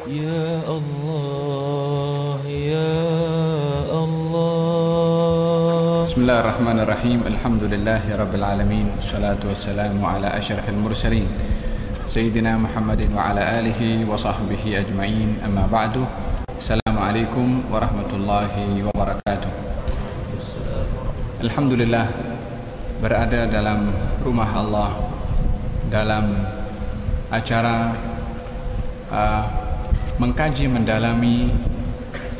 Ya Allah, Ya Allah. Bismillahirrahmanirrahim. Alhamdulillahi rabbil alamin. Wassalatu wassalamu ala asyrafil mursalin Sayyidina Muhammadin wa ala alihi wa sahbihi ajma'in. Amma ba'du. Assalamualaikum warahmatullahi wabarakatuh. Alhamdulillah, berada dalam rumah Allah dalam acara mengkaji mendalami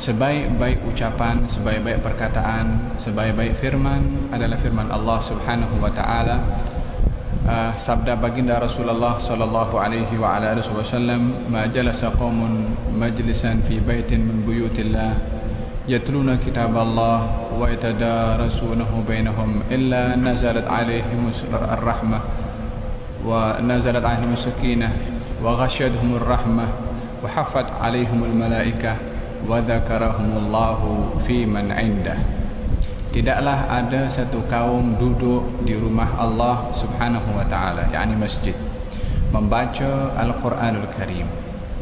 sebaik-baik ucapan, sebaik-baik perkataan, sebaik-baik firman adalah firman Allah Subhanahu wa taala. Sabda baginda Rasulullah sallallahu alaihi wa ala alihi wasallam, "Ma jalasa qaumun majlisan fi baitin min buyutillah yatluna kitaballah wa yatadarasunahu bainahum illa nazalat alaihim ar-rahmah wa nazalat alaihim as-sakinah wa ghasyiyatuhum ar-rahmah wa haffat alaihimul malaikah wa dzakarahumullahu fi man indah." Tidaklah ada satu kaum duduk di rumah Allah Subhanahu wa taala, yakni masjid, membaca Al-Quranul Karim,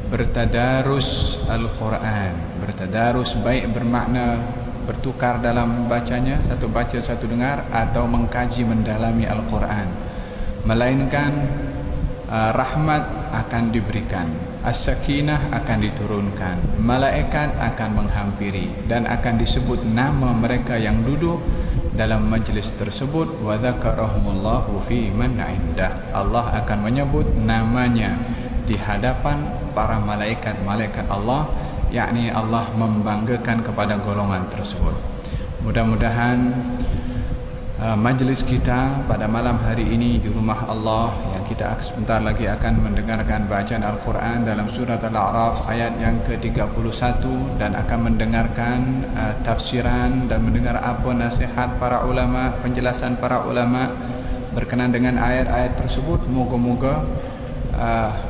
bertadarus Al-Quran. Bertadarus baik bermakna bertukar dalam bacanya, satu baca satu dengar, atau mengkaji mendalami Al-Quran, melainkan rahmat akan diberikan, as-sakinah akan diturunkan, malaikat akan menghampiri, dan akan disebut nama mereka yang duduk dalam majlis tersebut. Wa dzakarahumullahu fi man indah. Allah akan menyebut namanya di hadapan para malaikat-malaikat Allah, yakni Allah membanggakan kepada golongan tersebut. Mudah-mudahan majlis kita pada malam hari ini di rumah Allah, yang kita sebentar lagi akan mendengarkan bacaan Al-Quran dalam surat Al-A'raf ayat yang ke-31, dan akan mendengarkan tafsiran dan mendengar apa nasihat para ulama, penjelasan para ulama berkenaan dengan ayat-ayat tersebut. Moga-moga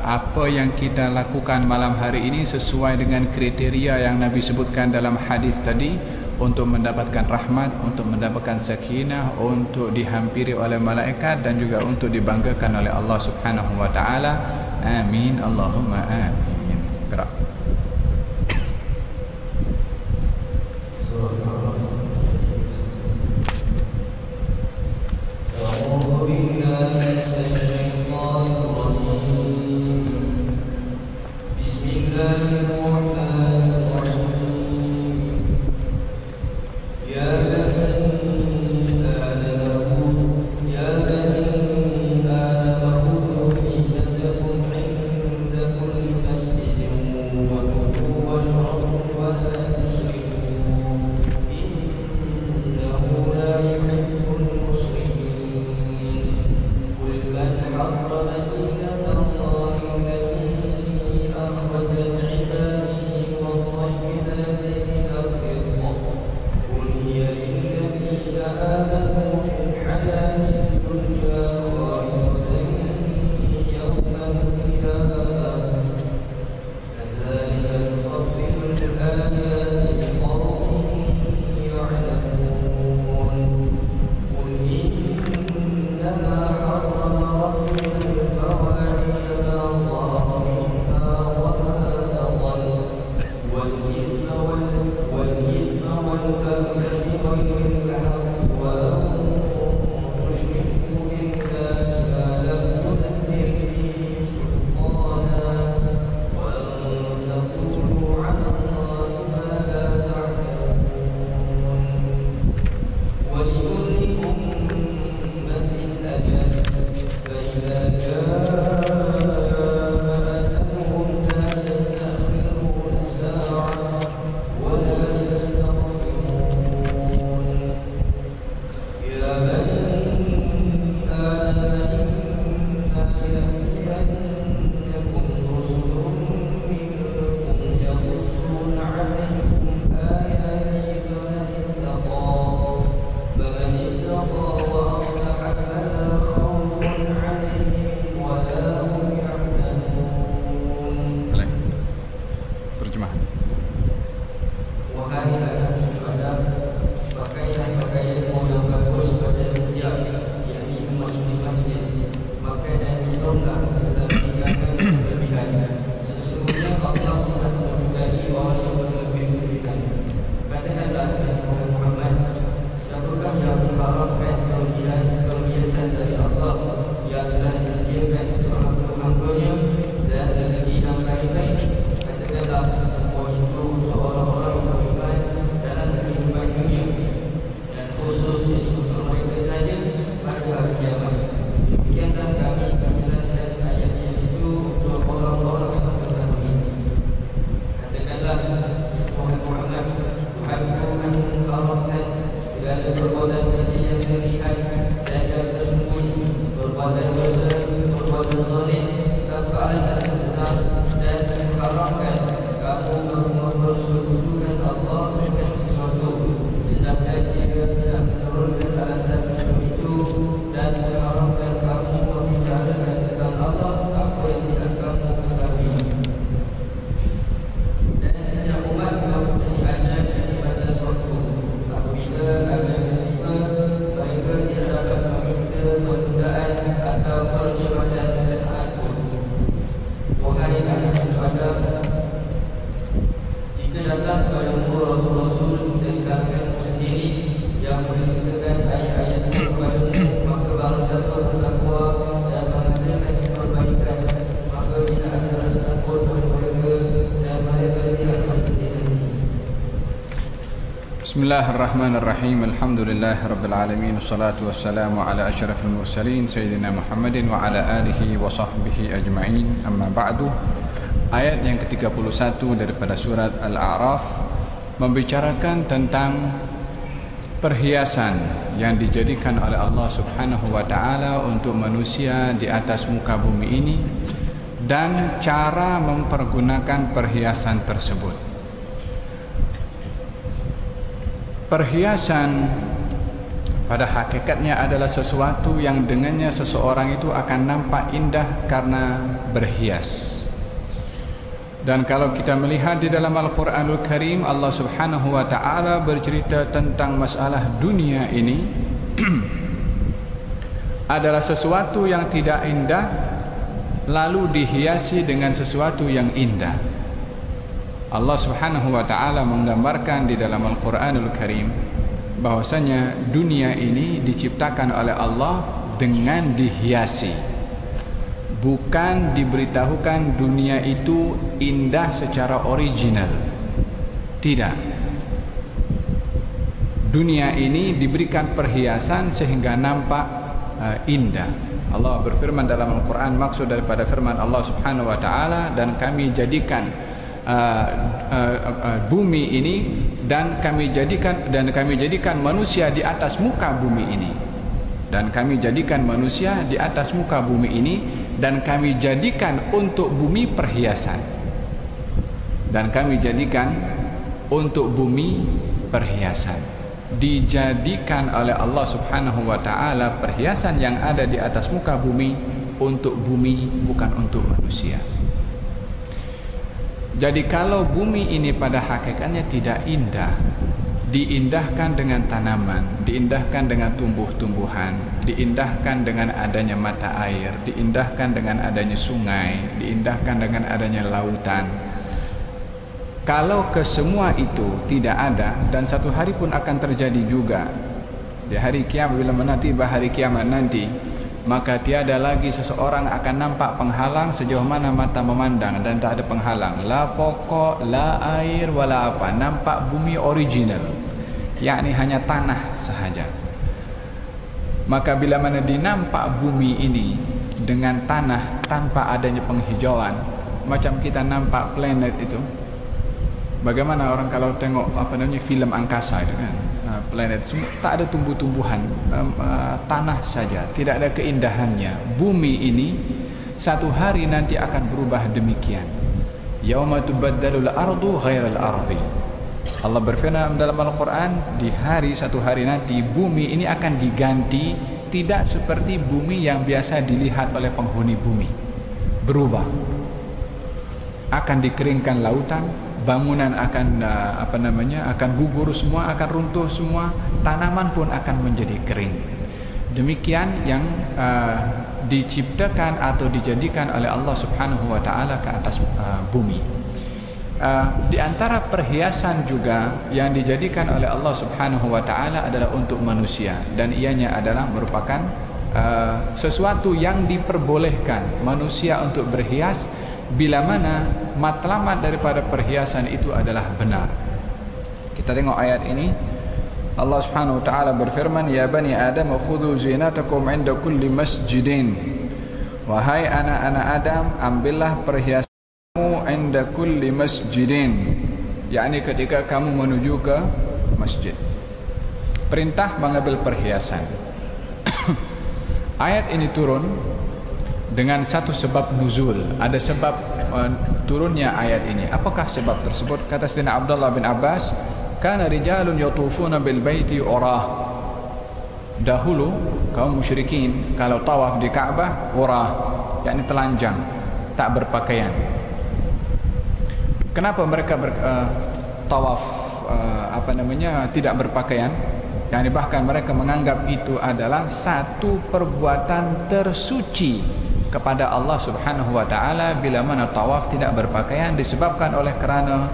apa yang kita lakukan malam hari ini sesuai dengan kriteria yang Nabi sebutkan dalam hadis tadi, untuk mendapatkan rahmat, untuk mendapatkan sakinah, untuk dihampiri oleh malaikat, dan juga untuk dibanggakan oleh Allah Subhanahu wa taala. Amin, Allahumma amin. Gerak. فواحش zalim tanpa alasan benar, dan mengharamkan kamu mempersekutukan Allah dengan sesuatu, sedangkan Dia tidak menurunkan alasan itu, dan mengharamkan kamu membicarakan tentang Allah apa yang tidak kamu ketahui. Dan sejak umat mempunyai ajal di batas waktu, apabila ajal tiba, mereka tidak dapat meminta penundaan atau percepatan sesaat pun. Wahai anak Adam, jika datang kepadamu Rasul-Rasul dari kalanganmu sendiri yang menceritakan ayat-ayat kepadamu, maka barang siapa bertakwa dan mengadakan perbaikan, maka tidak ada rasa takut pada mereka dan mereka tidak bersedih hati. Bismillahirrahmanirrahim. Alhamdulillahirabbil alamin. Wassalatu wassalamu ala asyrafil mursalin sayyidina Muhammadin wa ala alihi wa sahbihi ajma'in. Amma ba'du. Ayat yang ke-31 daripada surat Al-A'raf membicarakan tentang perhiasan yang dijadikan oleh Allah Subhanahu wa taala untuk manusia di atas muka bumi ini dan cara mempergunakan perhiasan tersebut. Perhiasan pada hakikatnya adalah sesuatu yang dengannya seseorang itu akan nampak indah karena berhias. Dan kalau kita melihat di dalam Al-Quranul Karim, Allah Subhanahu wa ta'ala bercerita tentang masalah dunia ini adalah sesuatu yang tidak indah lalu dihiasi dengan sesuatu yang indah. Allah Subhanahu wa ta'ala menggambarkan di dalam Al-Quranul Karim bahwasanya dunia ini diciptakan oleh Allah dengan dihiasi. Bukan diberitahukan dunia itu indah secara original. Tidak. Dunia ini diberikan perhiasan sehingga nampak indah. Allah berfirman dalam Al-Quran, maksud daripada firman Allah Subhanahu wa ta'ala, dan kami jadikan bumi ini dan kami jadikan manusia di atas muka bumi ini. Dan kami jadikan manusia di atas muka bumi ini dan kami jadikan untuk bumi perhiasan. Dan kami jadikan untuk bumi perhiasan. Dijadikan oleh Allah Subhanahu wa ta'ala perhiasan yang ada di atas muka bumi untuk bumi, bukan untuk manusia. Jadi kalau bumi ini pada hakikatnya tidak indah, diindahkan dengan tanaman, diindahkan dengan tumbuh-tumbuhan, diindahkan dengan adanya mata air, diindahkan dengan adanya sungai, diindahkan dengan adanya lautan. Kalau kesemua itu tidak ada, dan satu hari pun akan terjadi juga di hari kiamat, bila tiba hari kiamat nanti, maka tiada lagi seseorang akan nampak penghalang sejauh mana mata memandang, dan tak ada penghalang, la pokok, la air, wala apa. Nampak bumi original, yakni hanya tanah sahaja. Maka bila mana dinampak bumi ini dengan tanah tanpa adanya penghijauan, macam kita nampak planet itu. Bagaimana orang kalau tengok film angkasa itu kan, planet semua tak ada tumbuh-tumbuhan, tanah saja, tidak ada keindahannya. Bumi ini satu hari nanti akan berubah demikian. Yauma tubaddalul ardu ghairal ardi. Allah berfirman dalam Al-Quran, di satu hari nanti bumi ini akan diganti, tidak seperti bumi yang biasa dilihat oleh penghuni bumi. Berubah. Akan dikeringkan lautan, bangunan akan akan gugur semua, akan runtuh semua, tanaman pun akan menjadi kering. Demikian yang diciptakan atau dijadikan oleh Allah Subhanahu wa ta'ala ke atas bumi. Di antara perhiasan juga yang dijadikan oleh Allah Subhanahu wa ta'ala adalah untuk manusia, dan ianya adalah merupakan sesuatu yang diperbolehkan manusia untuk berhias bila mana matlamat daripada perhiasan itu adalah benar. Kita tengok ayat ini. Allah Subhanahu wa ta'ala berfirman, ya bani Adam khudhu zinatakum 'inda kulli masjidin. Wahai anak-anak Adam, ambillah perhiasanmu 'inda kulli masjidin, yakni ketika kamu menuju ke masjid. Perintah mengambil perhiasan. Ayat ini turun dengan satu sebab nuzul. Ada sebab turunnya ayat ini. Apakah sebab tersebut? Kata Sayyidina Abdullah bin Abbas, kana rijalun yatufuna bil baiti urah. Dahulu kaum musyrikin kalau tawaf di Ka'bah urah, yakni telanjang, tak berpakaian. Kenapa mereka tawaf tidak berpakaian? Yani bahkan mereka menganggap itu adalah satu perbuatan tersuci kepada Allah Subhanahu wa taala bila mana tawaf tidak berpakaian, disebabkan oleh kerana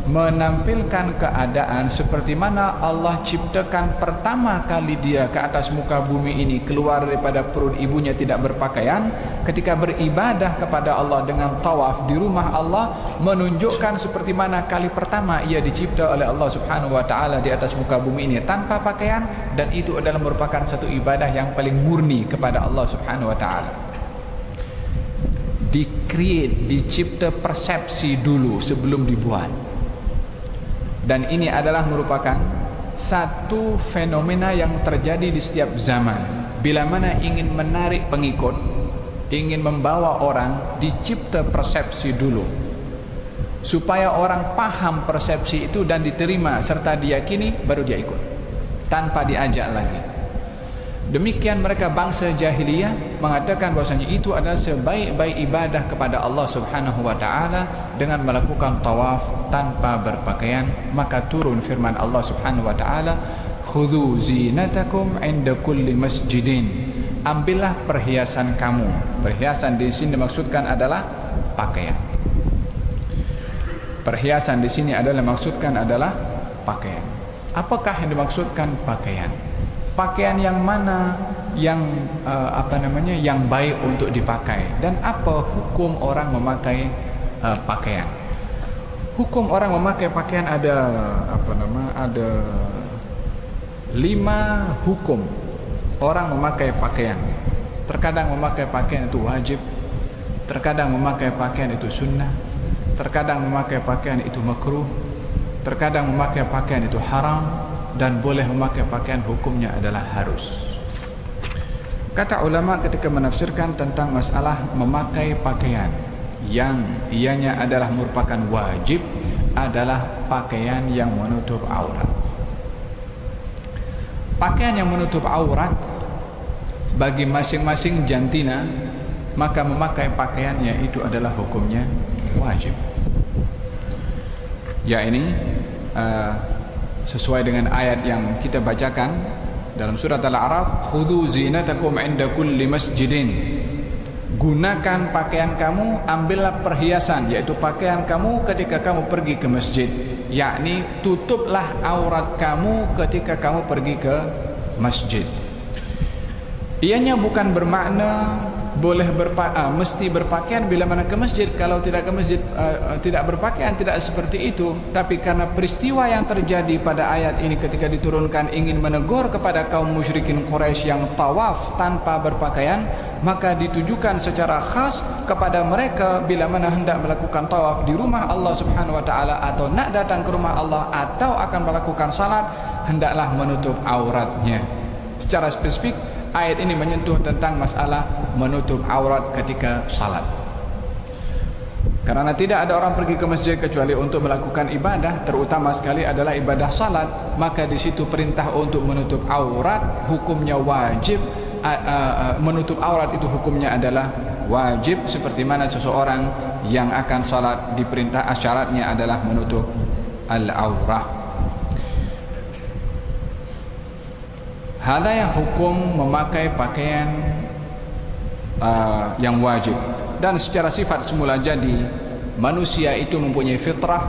menampilkan keadaan seperti mana Allah ciptakan pertama kali dia ke atas muka bumi ini, keluar daripada perut ibunya tidak berpakaian. Ketika beribadah kepada Allah dengan tawaf di rumah Allah, menunjukkan seperti mana kali pertama ia dicipta oleh Allah Subhanahu wa taala di atas muka bumi ini tanpa pakaian, dan itu adalah merupakan satu ibadah yang paling murni kepada Allah Subhanahu wa taala. Dicipta persepsi dulu sebelum dibuat. Dan ini adalah merupakan satu fenomena yang terjadi di setiap zaman. Bila mana ingin menarik pengikut, ingin membawa orang, dicipta persepsi dulu, supaya orang paham persepsi itu dan diterima serta diyakini, baru dia ikut tanpa diajak lagi. Demikian mereka bangsa jahiliyah mengatakan bahwasanya itu adalah sebaik-baik ibadah kepada Allah Subhanahu wa taala dengan melakukan tawaf tanpa berpakaian. Maka turun firman Allah Subhanahu wa taala, khudhu zinatakum inda kulli masjidin. Ambillah perhiasan kamu. Perhiasan di sini dimaksudkan adalah pakaian. Perhiasan di sini adalah maksudkan adalah pakaian. Apakah yang dimaksudkan pakaian? Pakaian yang mana yang yang baik untuk dipakai, dan apa hukum orang memakai pakaian? Hukum orang memakai pakaian ada ada 5 hukum orang memakai pakaian. Terkadang memakai pakaian itu wajib, terkadang memakai pakaian itu sunnah, terkadang memakai pakaian itu makruh, terkadang memakai pakaian itu haram, dan boleh memakai pakaian hukumnya adalah harus. Kata ulama ketika menafsirkan tentang masalah memakai pakaian yang ianya adalah merupakan wajib, adalah pakaian yang menutup aurat. Pakaian yang menutup aurat bagi masing-masing jantina, maka memakai pakaiannya itu adalah hukumnya wajib. Ya, ini sesuai dengan ayat yang kita bacakan dalam surat Al-A'raf, khudhu zinatakum inda kulli masjidin. Gunakan pakaian kamu, ambillah perhiasan, yaitu pakaian kamu ketika kamu pergi ke masjid. Yakni tutuplah aurat kamu ketika kamu pergi ke masjid. Ianya bukan bermakna boleh mesti berpakaian bila mana ke masjid. Kalau tidak ke masjid tidak berpakaian, tidak seperti itu. Tapi karena peristiwa yang terjadi pada ayat ini ketika diturunkan ingin menegur kepada kaum musyrikin Quraisy yang tawaf tanpa berpakaian, maka ditujukan secara khas kepada mereka bila mana hendak melakukan tawaf di rumah Allah Subhanahu wa taala, atau nak datang ke rumah Allah, atau akan melakukan salat, hendaklah menutup auratnya. Secara spesifik ayat ini menyentuh tentang masalah menutup aurat ketika salat. Karena tidak ada orang pergi ke masjid kecuali untuk melakukan ibadah, terutama sekali adalah ibadah salat, maka di situ perintah untuk menutup aurat hukumnya wajib. Menutup aurat itu hukumnya adalah wajib, seperti mana seseorang yang akan salat diperintah syaratnya adalah menutup al-aurah. Ada yang hukum memakai pakaian yang wajib. Dan secara sifat semula jadi manusia itu mempunyai fitrah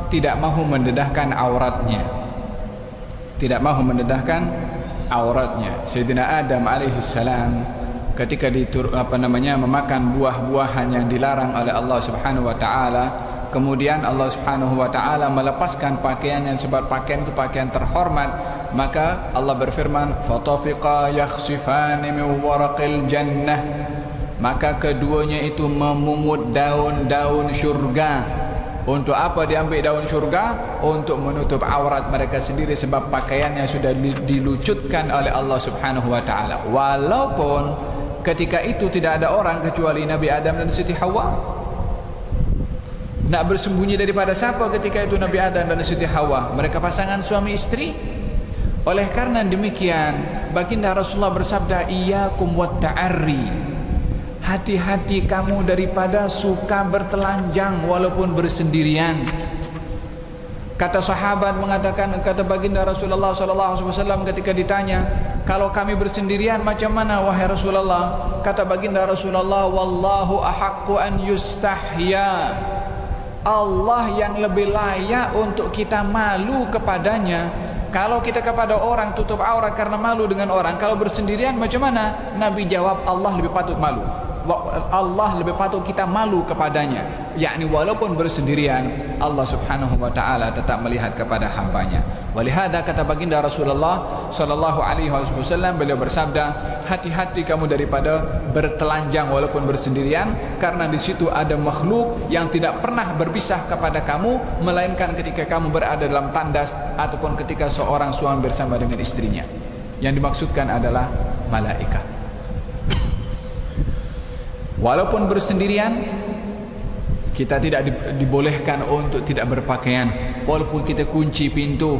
tidak mahu mendedahkan auratnya. Tidak mahu mendedahkan auratnya. Sayyidina Adam alaihissalam ketika memakan buah-buahan yang dilarang oleh Allah Subhanahu wa taala, kemudian Allah Subhanahu wa taala melepaskan pakaiannya sebab pakaian itu pakaian terhormat. Maka Allah berfirman, fatafiqa yakhsifani min waraqil jannah. Maka keduanya itu memungut daun-daun syurga. Untuk apa diambil daun syurga? Untuk menutup aurat mereka sendiri, sebab pakaiannya sudah dilucutkan oleh Allah Subhanahu wa taala. Walaupun ketika itu tidak ada orang kecuali Nabi Adam dan Siti Hawa. Nak bersembunyi daripada siapa ketika itu Nabi Adam dan Siti Hawa? Mereka pasangan suami istri. Oleh karena demikian, baginda Rasulullah bersabda, iyyakum wat ta'arri. Hati-hati kamu daripada suka bertelanjang walaupun bersendirian. Kata sahabat mengatakan, kata baginda Rasulullah SAW ketika ditanya, kalau kami bersendirian macam mana wahai Rasulullah? Kata baginda Rasulullah, wallahu ahaqqu an yustahya. Allah yang lebih layak untuk kita malu kepadanya. Kalau kita kepada orang tutup aurat karena malu dengan orang, kalau bersendirian macam mana? Nabi jawab, Allah lebih patut malu. Allah lebih patut kita malu kepadanya, yakni walaupun bersendirian Allah subhanahu wa ta'ala tetap melihat kepada hambanya. Walihada kata baginda Rasulullah sallallahu alaihi wasallam, beliau bersabda, hati-hati kamu daripada bertelanjang walaupun bersendirian, karena di situ ada makhluk yang tidak pernah berpisah kepada kamu melainkan ketika kamu berada dalam tandas ataupun ketika seorang suami bersama dengan istrinya. Yang dimaksudkan adalah malaikat. Walaupun bersendirian, kita tidak dibolehkan untuk tidak berpakaian. Walaupun kita kunci pintu,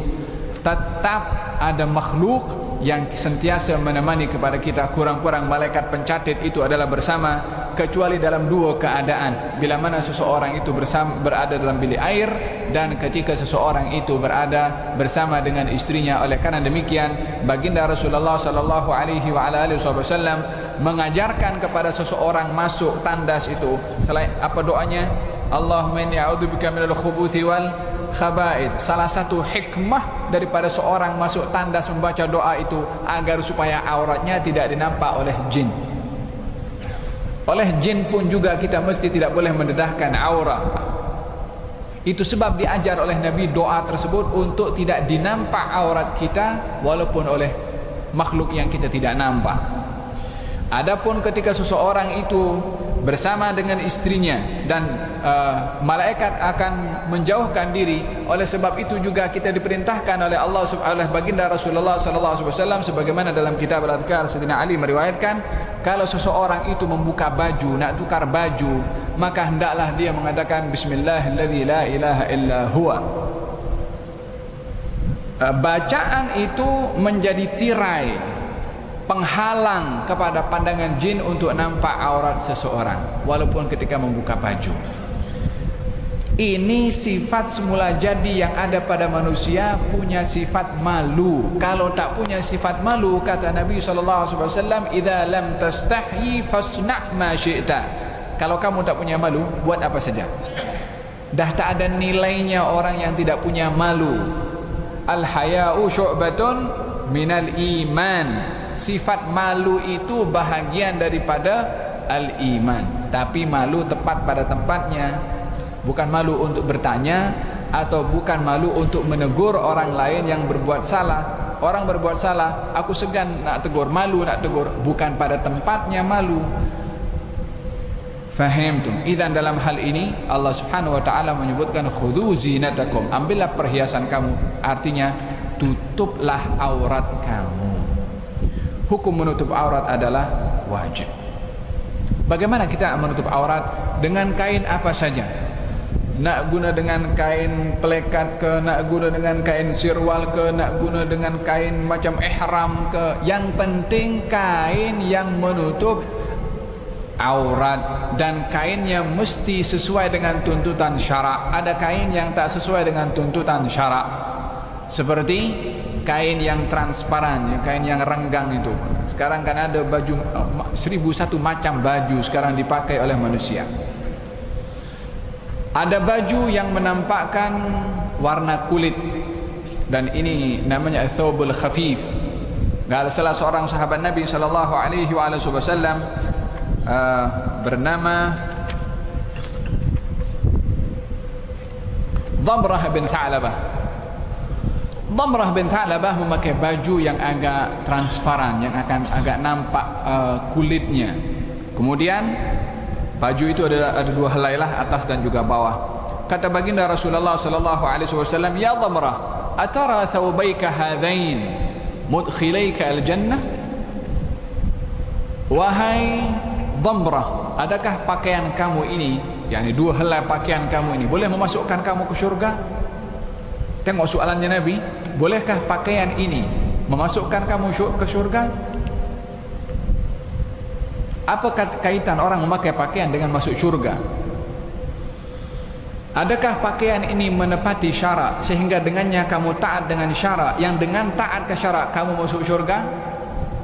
tetap ada makhluk yang sentiasa menemani kepada kita. Kurang-kurang malaikat pencatat itu adalah bersama, kecuali dalam dua keadaan. Bila mana seseorang itu berada dalam bilik air, dan ketika seseorang itu berada bersama dengan istrinya. Oleh karena demikian, baginda Rasulullah sallallahu alaihi wasallam mengajarkan kepada seseorang masuk tandas itu, selain apa doanya? Allahumma inni a'udzubika minal khubuthi wal khaba'ith. Salah satu hikmah daripada seorang masuk tandas membaca doa itu agar supaya auratnya tidak dinampak oleh jin. Oleh jin pun juga kita mesti tidak boleh mendedahkan aurat. Itu sebab diajar oleh Nabi doa tersebut untuk tidak dinampak aurat kita walaupun oleh makhluk yang kita tidak nampak. Adapun ketika seseorang itu bersama dengan istrinya dan malaikat akan menjauhkan diri, oleh sebab itu juga kita diperintahkan oleh Allah oleh baginda Rasulullah sallallahu alaihi wasallam, sebagaimana dalam kitab Al-Adhkar Sayyidina Ali meriwayatkan, kalau seseorang itu membuka baju, nak tukar baju, maka hendaklah dia mengatakan bismillahilladzi la ilaha illa huwa. Bacaan itu menjadi tirai penghalang kepada pandangan jin untuk nampak aurat seseorang walaupun ketika membuka baju. Ini sifat semula jadi yang ada pada manusia, punya sifat malu. Kalau tak punya sifat malu, kata Nabi SAW, idza lam tastahyi fasna' ma syi'ta. Kalau kamu tak punya malu, buat apa saja. Dah tak ada nilainya orang yang tidak punya malu. Al-haya'u syu'batun minal iman. Sifat malu itu bahagian daripada al-iman. Tapi malu tepat pada tempatnya. Bukan malu untuk bertanya, atau bukan malu untuk menegur orang lain yang berbuat salah. Orang berbuat salah, aku segan nak tegur, malu nak tegur. Bukan pada tempatnya malu. Fahimtum? Idzan dalam hal ini Allah Subhanahu wa taala menyebutkan khudhu zinatakum, ambillah perhiasan kamu. Artinya tutuplah aurat kamu. Hukum menutup aurat adalah wajib. Bagaimana kita menutup aurat? Dengan kain apa saja. Nak guna dengan kain pelekat ke, nak guna dengan kain sirwal ke, nak guna dengan kain macam ihram ke. Yang penting kain yang menutup aurat, dan kainnya mesti sesuai dengan tuntutan syarak. Ada kain yang tak sesuai dengan tuntutan syarak, seperti kain yang transparan, kain yang renggang itu. Sekarang kan ada baju 1001 macam baju sekarang dipakai oleh manusia. Ada baju yang menampakkan warna kulit, dan ini namanya thawbul khafif. Salah seorang sahabat Nabi sallallahu alaihi wasallam bernama Dhamrah bin Tha'labah. Dhamrah bin Tha'labah memakai baju yang agak transparan, yang akan agak nampak kulitnya. Kemudian baju itu ada dua helai lah, atas dan juga bawah. Kata baginda Rasulullah sallallahu alaihi wasallam, "Ya Dhamrah, atara thawbayka hadain mudkhilayka al-jannah?" wahai Dhamrah, adakah pakaian kamu ini, yakni 2 helai pakaian kamu ini boleh memasukkan kamu ke syurga? Tengok soalannya Nabi, bolehkah pakaian ini memasukkan kamu ke syurga? Apa kaitan orang memakai pakaian dengan masuk syurga? Adakah pakaian ini menepati syarak sehingga dengannya kamu taat dengan syarak, yang dengan taat ke syarak kamu masuk syurga?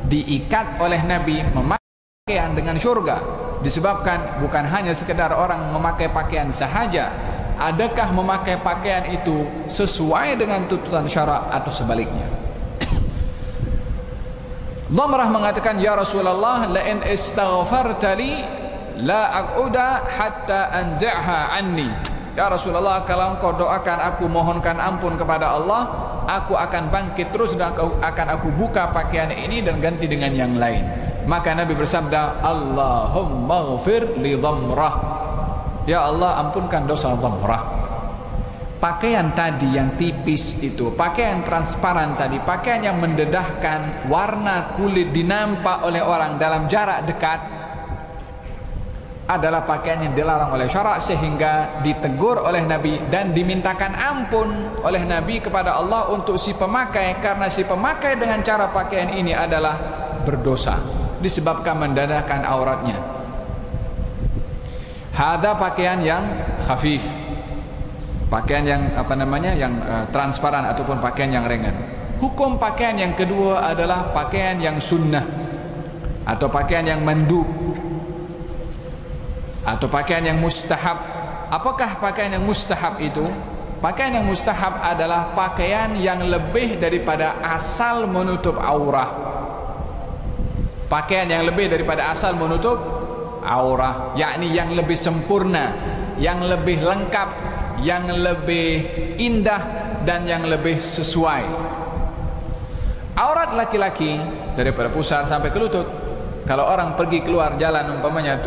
Diikat oleh Nabi memakai pakaian dengan syurga, disebabkan bukan hanya sekedar orang memakai pakaian sahaja. Adakah memakai pakaian itu sesuai dengan tuntutan syarak atau sebaliknya? Dhamrah mengatakan, ya Rasulullah, la in istaghfarta li la aquda hatta anzi'ha anni. Ya Rasulullah, kalau engkau doakan aku, mohonkan ampun kepada Allah, aku akan bangkit terus dan akan aku buka pakaian ini dan ganti dengan yang lain. Maka Nabi bersabda, Allahumma ghfir li Dhamrah. Ya Allah, ampunkan dosa Dhamrah. Pakaian tadi yang tipis itu, pakaian transparan tadi, pakaian yang mendedahkan warna kulit dinampak oleh orang dalam jarak dekat, adalah pakaian yang dilarang oleh syarak, sehingga ditegur oleh Nabi dan dimintakan ampun oleh Nabi kepada Allah untuk si pemakai, karena si pemakai dengan cara pakaian ini adalah berdosa disebabkan mendedahkan auratnya. Hada pakaian yang khafif, pakaian yang yang transparan ataupun pakaian yang ringan. Hukum pakaian yang kedua adalah pakaian yang sunnah atau pakaian yang mandub atau pakaian yang mustahab. Apakah pakaian yang mustahab itu? Pakaian yang mustahab adalah pakaian yang lebih daripada asal menutup aurah. Pakaian yang lebih daripada asal menutup aurah, yakni yang lebih sempurna, yang lebih lengkap, yang lebih indah dan yang lebih sesuai. Aurat laki-laki daripada pusar sampai ke lutut. Kalau orang pergi keluar jalan umpamanya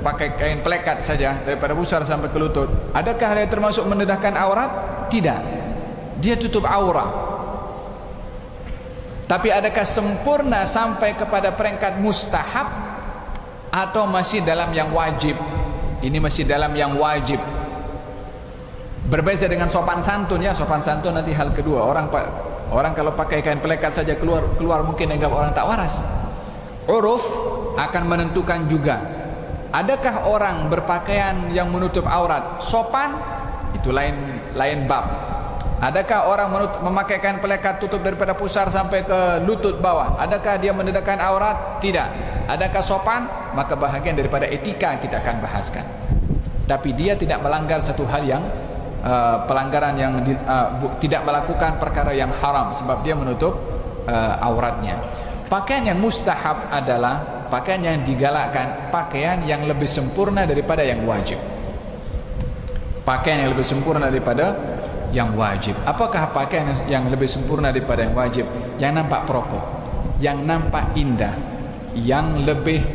pakai kain pelekat saja daripada pusar sampai ke lutut, adakah dia termasuk mendedahkan aurat? Tidak. Dia tutup aurat. Tapi adakah sempurna sampai kepada peringkat mustahab atau masih dalam yang wajib? Ini masih dalam yang wajib. Berbeza dengan sopan santun, ya. Sopan santun nanti hal kedua. Orang kalau pakai kain pelekat saja keluar mungkin anggap orang tak waras. Uruf akan menentukan juga. Adakah orang berpakaian yang menutup aurat sopan? Itu lain bab. Adakah orang memakai kain pelekat tutup daripada pusar sampai ke lutut bawah? Adakah dia mendedahkan aurat? Tidak. Adakah sopan? Maka bahagian daripada etika kita akan bahaskan. Tapi dia tidak melanggar satu hal yang pelanggaran yang tidak melakukan perkara yang haram sebab dia menutup auratnya. Pakaian yang mustahab adalah pakaian yang digalakkan, pakaian yang lebih sempurna daripada yang wajib. Pakaian yang lebih sempurna daripada yang wajib. Apakah pakaian yang lebih sempurna daripada yang wajib? Yang nampak proper, yang nampak indah, yang lebih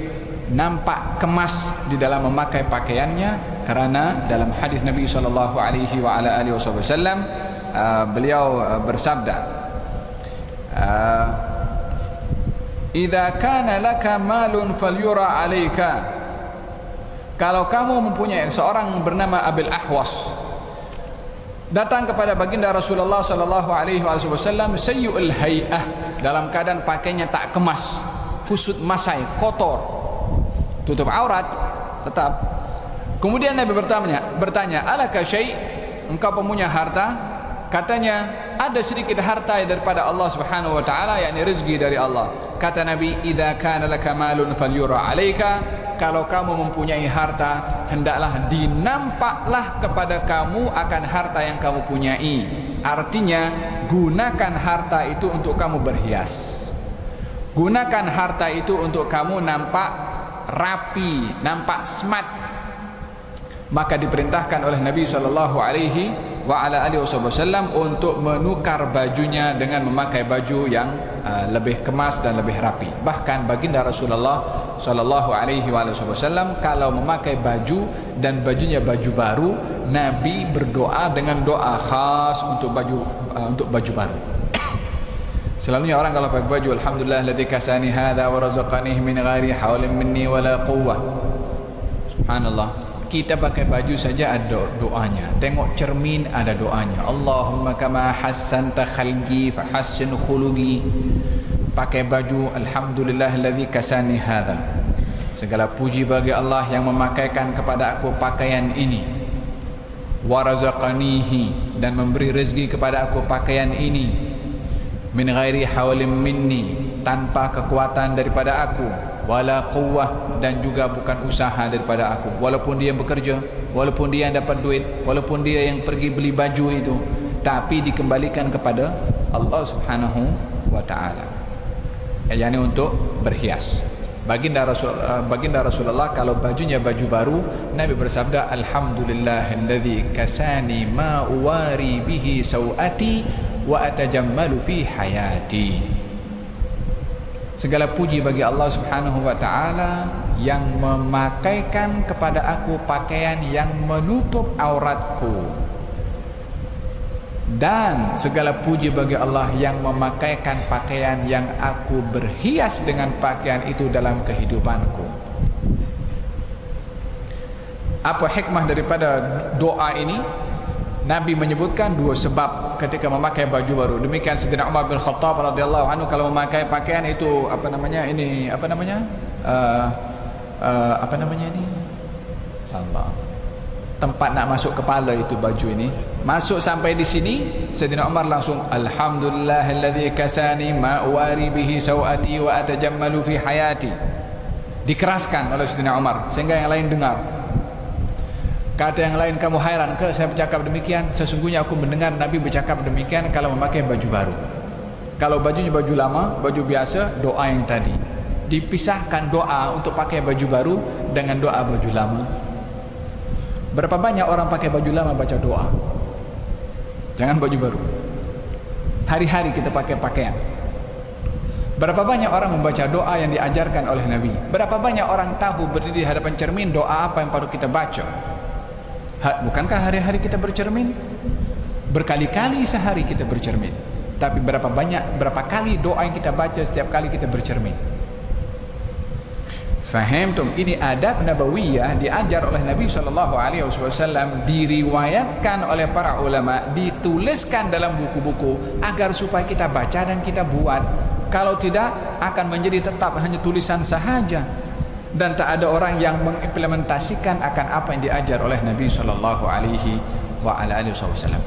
nampak kemas di dalam memakai pakaiannya. Karena dalam hadis Nabi SAW beliau bersabda, "Idza kana laka malun falyura 'alaika." Kalau kamu mempunyai seorang bernama Abil Ahwas datang kepada baginda Rasulullah SAW sayyi'ul hay'ah, dalam keadaan pakainya tak kemas, kusut masai, kotor, tutup aurat tetap. Kemudian Nabi bertanya, alaka syai', engkau pemunya harta? Katanya, ada sedikit harta daripada Allah Subhanahu wa taala, yakni rezeki dari Allah. Kata Nabi, idza kana laka malun falyura 'alaika, kalau kamu mempunyai harta, hendaklah dinampaklah kepada kamu akan harta yang kamu punyai. Artinya, gunakan harta itu untuk kamu berhias. Gunakan harta itu untuk kamu nampak rapi, nampak smart. Maka diperintahkan oleh Nabi SAW untuk menukar bajunya dengan memakai baju yang lebih kemas dan lebih rapi. Bahkan baginda Rasulullah SAW kalau memakai baju dan bajunya baju baru, Nabi berdoa dengan doa khas untuk baju baru. Selalunya orang kalau pakai baju, alhamdulillah alladzi kasani hadza wa razaqani min ghairi haulin minni wala quwwah. Subhanallah. Kita pakai baju saja ada doanya. Tengok cermin ada doanya. Allahumma kama hassanta khalqi fa hassin khuluqi. Pakai baju, alhamdulillah alladzi kasani hadza. Segala puji bagi Allah yang memakaikan kepada aku pakaian ini. Wa razaqanihi, dan memberi rezeki kepada aku pakaian ini. Min ghairi hawlim minni, tanpa kekuatan daripada aku, wala quwwah, dan juga bukan usaha daripada aku. Walaupun dia bekerja, walaupun dia yang dapat duit, walaupun dia yang pergi beli baju itu, tapi dikembalikan kepada Allah Subhanahu wa taala. Yang ini untuk berhias. Baginda Rasulullah kalau bajunya baju baru, Nabi bersabda, alhamdulillahilladzi kasani ma uwari bihi sawati wa atajammalu fi hayati. Segala puji bagi Allah Subhanahu wa taala yang memakaikan kepada aku pakaian yang menutup auratku, dan segala puji bagi Allah yang memakaikan pakaian yang aku berhias dengan pakaian itu dalam kehidupanku. Apa hikmah daripada doa ini? Nabi menyebutkan dua sebab ketika memakai baju baru. Demikian Sayyidina Umar bin Khattab radhiyallahu anhu kalau memakai pakaian itu apa namanya ini Allah, tempat nak masuk kepala itu baju ini. Masuk sampai di sini, Sayyidina Umar langsung alhamdulillahilladzi kasani ma uwari bihi sawati wa atajammalu fi hayati. Dikeraskan oleh Sayyidina Umar sehingga yang lain dengar. Kata yang lain, kamu hairan ke saya bercakap demikian? Sesungguhnya aku mendengar Nabi bercakap demikian kalau memakai baju baru. Kalau bajunya baju lama, baju biasa, doa yang tadi. Dipisahkan doa untuk pakai baju baru dengan doa baju lama. Berapa banyak orang pakai baju lama baca doa? Jangan baju baru. Hari-hari kita pakai pakaian. Berapa banyak orang membaca doa yang diajarkan oleh Nabi? Berapa banyak orang tahu berdiri di hadapan cermin doa apa yang perlu kita baca? Bukankah hari-hari kita bercermin? Berkali-kali sehari kita bercermin. Tapi berapa kali doa yang kita baca setiap kali kita bercermin? Fahimtum? Ini adab nabawiyah diajar oleh Nabi SAW, diriwayatkan oleh para ulama, dituliskan dalam buku-buku agar supaya kita baca dan kita buat. Kalau tidak akan menjadi tetap hanya tulisan sahaja, dan tak ada orang yang mengimplementasikan akan apa yang diajar oleh Nabi sallallahu alaihi wasallam.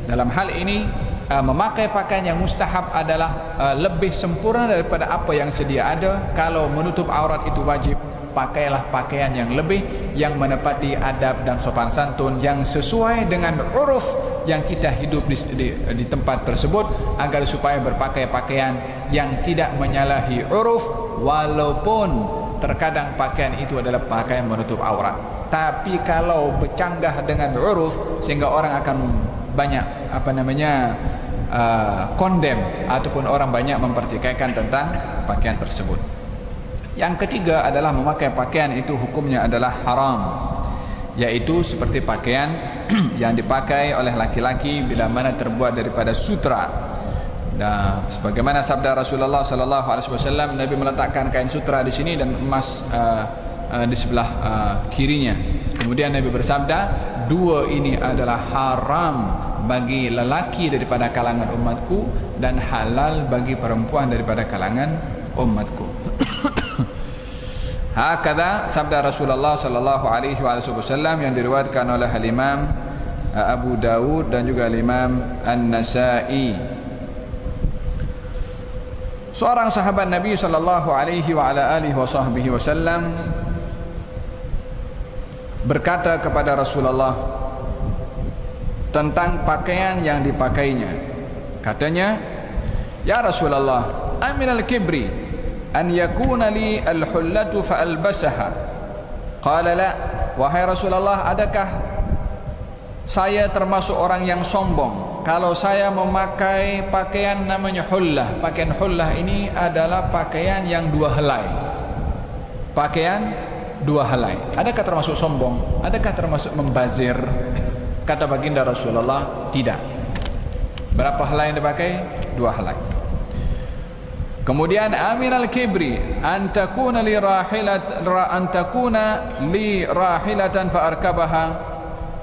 Dalam hal ini memakai pakaian yang mustahab adalah lebih sempurna daripada apa yang sedia ada. Kalau menutup aurat itu wajib, pakailah pakaian yang lebih, yang menepati adab dan sopan santun, yang sesuai dengan uruf yang kita hidup di tempat tersebut, agar supaya berpakai pakaian yang tidak menyalahi uruf, walaupun terkadang pakaian itu adalah pakaian menutup aurat. Tapi kalau bercanggah dengan uruf sehingga orang akan banyak condemn, ataupun orang banyak mempertikaikan tentang pakaian tersebut. Yang ketiga adalah memakai pakaian itu hukumnya adalah haram, yaitu seperti pakaian yang dipakai oleh laki-laki bila mana terbuat daripada sutra. Dan sebagaimana sabda Rasulullah sallallahu alaihi wasallam, Nabi meletakkan kain sutra di sini dan emas di sebelah kirinya. Kemudian Nabi bersabda, dua ini adalah haram bagi lelaki daripada kalangan umatku dan halal bagi perempuan daripada kalangan umatku. Hakadha sabda Rasulullah sallallahu alaihi wasallam yang diriwayatkan oleh Imam Abu Dawud dan juga Imam An-Nasa'i. Seorang sahabat Nabi sallallahu alaihi wasallam berkata kepada Rasulullah tentang pakaian yang dipakainya. Katanya, "Ya Rasulullah, aminal kibri an yakuna li al-hullatu fa albasaha." Qala la. Wahai Rasulullah, adakah saya termasuk orang yang sombong kalau saya memakai pakaian namanya hullah? Pakaian hullah ini adalah pakaian yang dua helai. Pakaian dua helai. Adakah termasuk sombong? Adakah termasuk membazir? Kata baginda Rasulullah, tidak. Berapa helai yang dipakai? Dua helai. Kemudian aminal kibri an takuna li rahilatan fa arkabaha.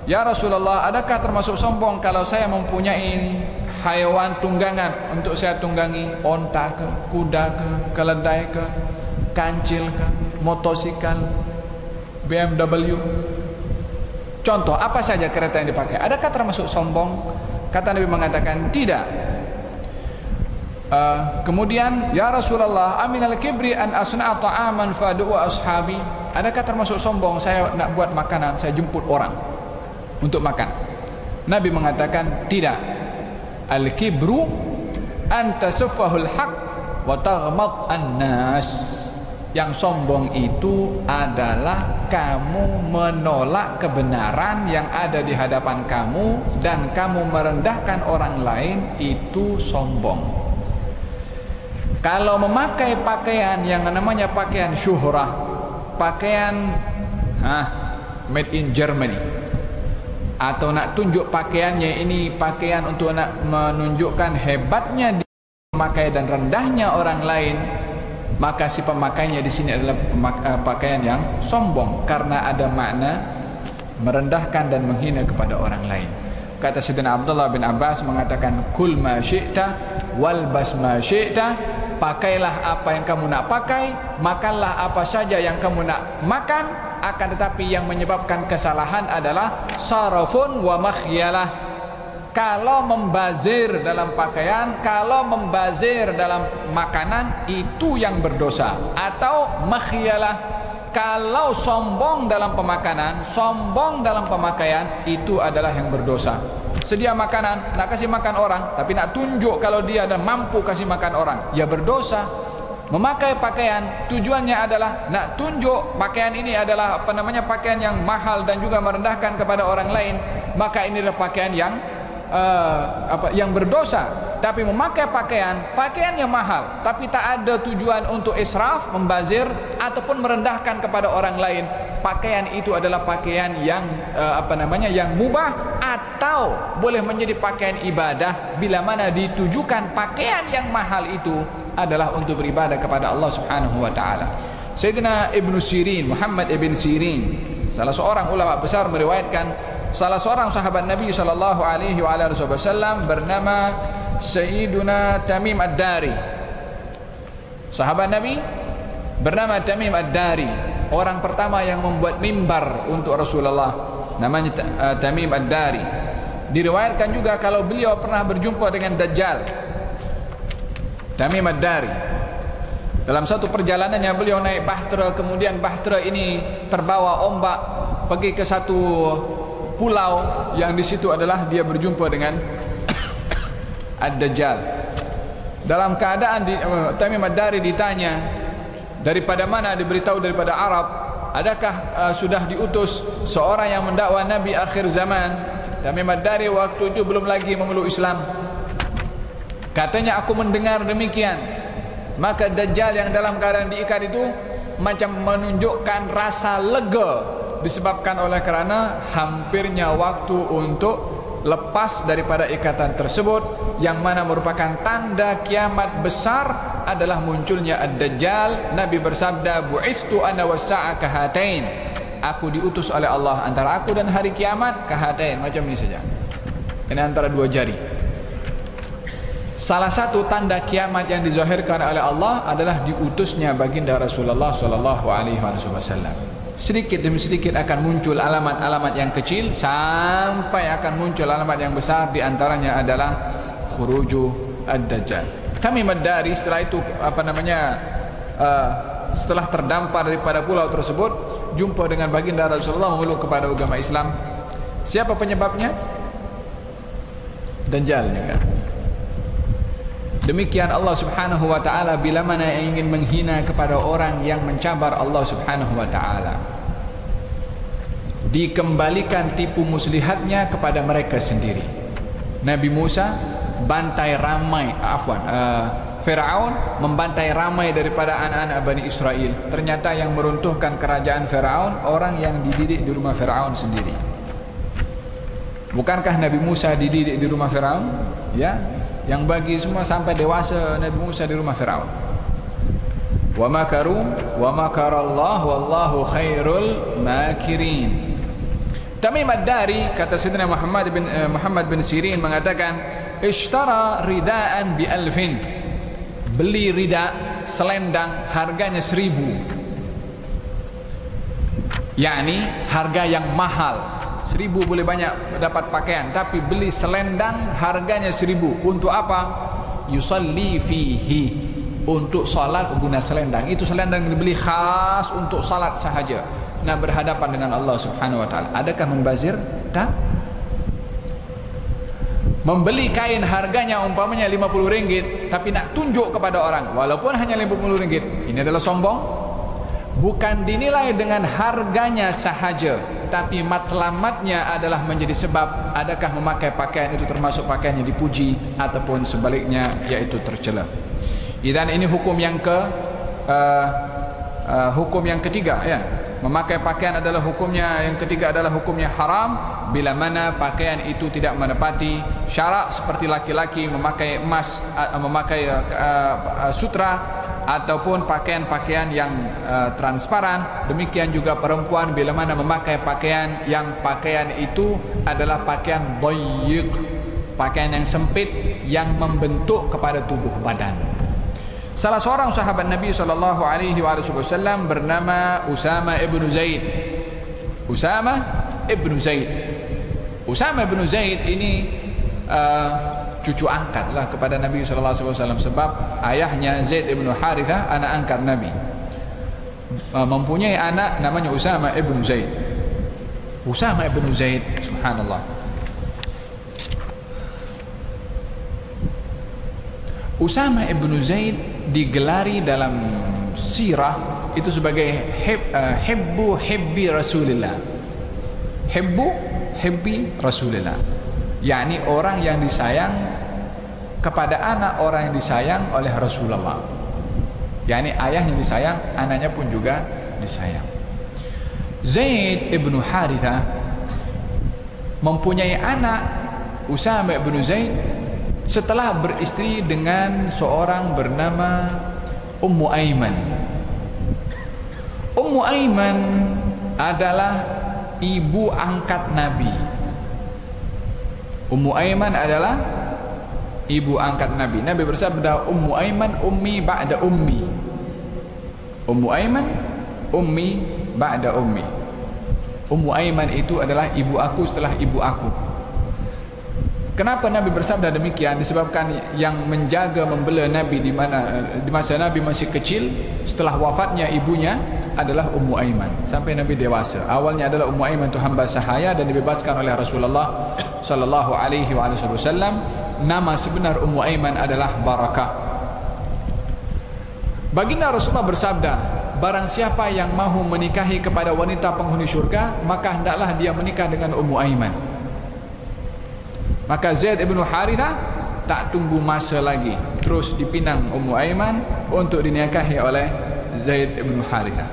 Ya Rasulullah, adakah termasuk sombong kalau saya mempunyai haiwan tunggangan untuk saya tunggangi? Onta ke, kuda ke, keledai ke, kancil ke, motosikal, BMW. Contoh apa saja kereta yang dipakai, adakah termasuk sombong? Kata Nabi mengatakan tidak. Kemudian ya Rasulullah, aminal kibri an asna'a ta'aman fad'u ashabi. Adakah termasuk sombong saya nak buat makanan, saya jemput orang untuk makan? Nabi mengatakan tidak. Al kibru an tasaffahul haq wa taghmad an-nas. Yang sombong itu adalah kamu menolak kebenaran yang ada di hadapan kamu dan kamu merendahkan orang lain, itu sombong. Kalau memakai pakaian yang namanya pakaian syuhrah, pakaian made in Germany, atau nak tunjuk pakaiannya ini pakaian untuk nak menunjukkan hebatnya dia memakai dan rendahnya orang lain, maka si pemakainya di sini adalah pakaian yang sombong karena ada makna merendahkan dan menghina kepada orang lain. Kata Sayyidina Abdullah bin Abbas mengatakan, kul ma syi'ta walbas ma syi'ta. Pakailah apa yang kamu nak pakai, makanlah apa saja yang kamu nak makan, akan tetapi yang menyebabkan kesalahan adalah sarafun wa makhyalah. Kalau membazir dalam pakaian, kalau membazir dalam makanan, itu yang berdosa. Atau makhyalah, kalau sombong dalam pemakanan, sombong dalam pemakaian, itu adalah yang berdosa. Sedia makanan, nak kasih makan orang, tapi nak tunjuk kalau dia ada mampu kasih makan orang, ya berdosa. Memakai pakaian tujuannya adalah nak tunjuk pakaian ini adalah pakaian yang mahal dan juga merendahkan kepada orang lain, maka ini adalah pakaian yang berdosa. Tapi memakai pakaian yang mahal tapi tak ada tujuan untuk israf, membazir ataupun merendahkan kepada orang lain, pakaian itu adalah pakaian yang yang mubah atau boleh menjadi pakaian ibadah bila mana ditujukan pakaian yang mahal itu adalah untuk beribadah kepada Allah Subhanahu wa taala. Sayyidina Ibnu Sirin, Muhammad ibn Sirin, salah seorang ulama besar, meriwayatkan salah seorang sahabat Nabi sallallahu alaihi wasallam bernama Sayyiduna Tamim Ad-Dari. Sahabat Nabi bernama Tamim Ad-Dari, orang pertama yang membuat mimbar untuk Rasulullah, namanya Tamim Ad-Dari. Diriwayatkan juga kalau beliau pernah berjumpa dengan Dajjal. Tamim Ad-Dari, dalam satu perjalanannya beliau naik bahtera, kemudian bahtera ini terbawa ombak pergi ke satu pulau yang di situ adalah dia berjumpa dengan Ad-Dajjal. Dalam keadaan Tamim Ad-Dari ditanya, daripada mana? Diberitahu daripada Arab. Adakah sudah diutus seorang yang mendakwa Nabi akhir zaman? Tamim Ad-Dari waktu itu belum lagi memeluk Islam. Katanya, aku mendengar demikian. Maka Dajjal yang dalam keadaan diikat itu macam menunjukkan rasa lega, disebabkan oleh kerana hampirnya waktu untuk lepas daripada ikatan tersebut, yang mana merupakan tanda kiamat besar adalah munculnya Ad-Dajjal. Nabi bersabda, bu'ithtu ana was-sa'a kahatain. Aku diutus oleh Allah antara aku dan hari kiamat kahatain, macam ini saja. Ini antara dua jari. Salah satu tanda kiamat yang dizahirkan oleh Allah adalah diutusnya baginda Rasulullah sallallahu alaihi wasallam. Sedikit demi sedikit akan muncul alamat-alamat yang kecil sampai akan muncul alamat yang besar. Di antaranya adalah khuruju Ad-Dajjal. Tamim Ad-Dari setelah itu setelah terdampar daripada pulau tersebut, jumpa dengan baginda Rasulullah, memeluk kepada agama Islam. Siapa penyebabnya? Dajjal juga. Demikian Allah Subhanahu wa taala bila mana yang ingin menghina kepada orang yang mencabar Allah Subhanahu wa taala, dikembalikan tipu muslihatnya kepada mereka sendiri. Nabi Musa bantai ramai, Firaun membantai ramai daripada anak-anak Bani Israel. Ternyata yang meruntuhkan kerajaan Firaun orang yang dididik di rumah Firaun sendiri. Bukankah Nabi Musa dididik di rumah Firaun? Ya, yang bagi semua sampai dewasa Nabi Musa di rumah Firaun. Wa makaru wa makarallahu wallahu khairul makirin. Tamim ad-Dari, kata Sayyidina Muhammad bin Sirin mengatakan, ishtara ridaan bi alfin, beli rida selendang harganya 1000, yakni harga yang mahal. 1000 boleh banyak dapat pakaian, tapi beli selendang harganya 1000. Untuk apa? Yusalli fihi, untuk salat guna selendang. Itu selendang dibeli khas untuk salat sahaja, nak berhadapan dengan Allah Subhanahu wa taala. Adakah membazir? Tak. Membeli kain harganya umpamanya RM50, tapi nak tunjuk kepada orang walaupun hanya RM50, ini adalah sombong. Bukan dinilai dengan harganya sahaja, tapi matlamatnya adalah menjadi sebab adakah memakai pakaian itu termasuk pakaian yang dipuji ataupun sebaliknya, yaitu tercela. Dan ini hukum yang ketiga, ya. Memakai pakaian adalah hukumnya yang ketiga, adalah hukumnya haram bila mana pakaian itu tidak menepati syarak, seperti laki-laki memakai emas, memakai sutra ataupun pakaian-pakaian yang transparan. Demikian juga perempuan bila mana memakai pakaian yang pakaian itu adalah pakaian dayyiq, pakaian yang sempit yang membentuk kepada tubuh badan. Salah seorang sahabat Nabi sallallahu alaihi wasallam bernama Usama ibn Zaid. Usama ibn Zaid ini cucu angkatlah kepada Nabi sallallahu alaihi wasallam, sebab ayahnya Zaid ibn Harithah anak angkat Nabi. Mempunyai anak namanya Usama ibn Zaid. Usama ibn Zaid, subhanallah. Usama ibn Zaid digelari dalam sirah itu sebagai hibbi Rasulillah. Hibbi Rasulillah, yakni orang yang disayang kepada anak orang yang disayang oleh Rasulullah. Yakni ayahnya disayang, anaknya pun juga disayang. Zaid ibn Harithah mempunyai anak Usama ibn Zaid setelah beristri dengan seorang bernama Ummu Aiman. Ummu Aiman adalah ibu angkat Nabi. Ummu Aiman adalah ibu angkat Nabi. Nabi bersabda, Ummu Aiman ummi ba'da ummi. Ummu Aiman ummi ba'da ummi. Ummu Aiman itu adalah ibu aku setelah ibu aku. Kenapa Nabi bersabda demikian? Disebabkan yang menjaga membela Nabi di masa Nabi masih kecil, setelah wafatnya ibunya adalah Ummu Aiman sampai Nabi dewasa. Awalnya adalah Ummu Aiman itu hamba sahaya dan dibebaskan oleh Rasulullah sallallahu alaihi wasallam. Nama sebenar Ummu Aiman adalah Barakah. Baginda Rasulullah bersabda, barang siapa yang mahu menikahi kepada wanita penghuni syurga, maka hendaklah dia menikah dengan Ummu Aiman. Maka Zaid ibn Harithah tak tunggu masa lagi, terus dipinang Ummu Aiman untuk dinikahi oleh Zaid ibn Harithah.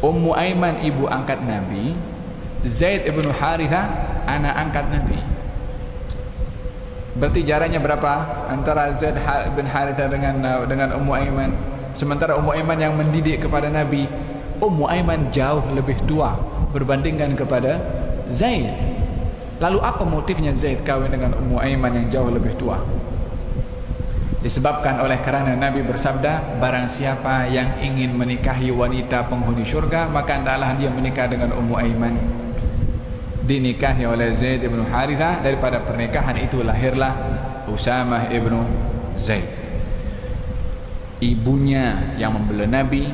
Ummu Aiman ibu angkat Nabi, Zaid ibn Harithah anak angkat Nabi. Berarti jaraknya berapa antara Zaid bin Harithah dengan Ummu Aiman? Sementara Ummu Aiman yang mendidik kepada Nabi, Ummu Aiman jauh lebih tua berbandingkan kepada Zaid. Lalu apa motifnya Zaid kawin dengan Ummu Aiman yang jauh lebih tua? Disebabkan oleh kerana Nabi bersabda, barang siapa yang ingin menikahi wanita penghuni syurga, maka hendaklah dia menikah dengan Ummu Aiman. Dinikahi oleh Zaid ibn Harithah. Daripada pernikahan itu lahirlah Usamah ibn Zaid. Ibunya yang membela Nabi,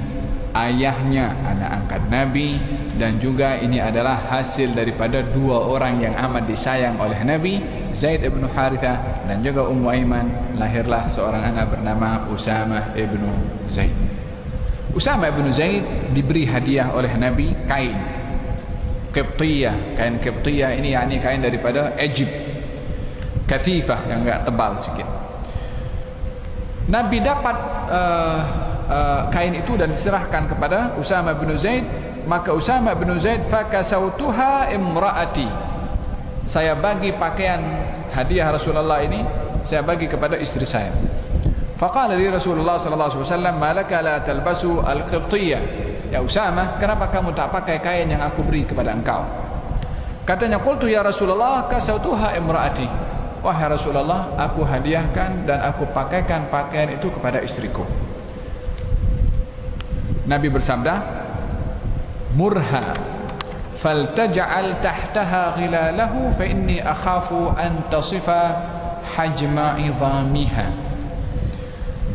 ayahnya anak angkat Nabi, dan juga ini adalah hasil daripada dua orang yang amat disayang oleh Nabi, Zaid ibn Harithah dan juga Ummu Aiman. Lahirlah seorang anak bernama Usamah ibn Zaid. Usamah ibn Zaid diberi hadiah oleh Nabi kain Qibtiyah. Kain Qibtiyah ini yakni kain daripada Egypt, kathifah yang agak tebal sikit. Nabi dapat kain itu dan diserahkan kepada Usamah bin Zaid. Maka Usamah bin Zaid, fakasautuha imraati, saya bagi pakaian hadiah Rasulullah ini, saya bagi kepada istri saya. Faqala li Rasulullah sallallahu alaihi wasallam, "Ma laka la talbasu al-qibtiyyah?" Ya Usama, kenapa kamu tak pakai kain yang aku beri kepada engkau? Katanya, qultu ya Rasulullah kasautuha imraati. Wahai Rasulullah, aku hadiahkan dan aku pakaikan pakaian itu kepada istriku. Nabi bersabda, murha faltaj'al tahtaha ghilalahu fa inni akhafu an tasifa hajma idhamiha.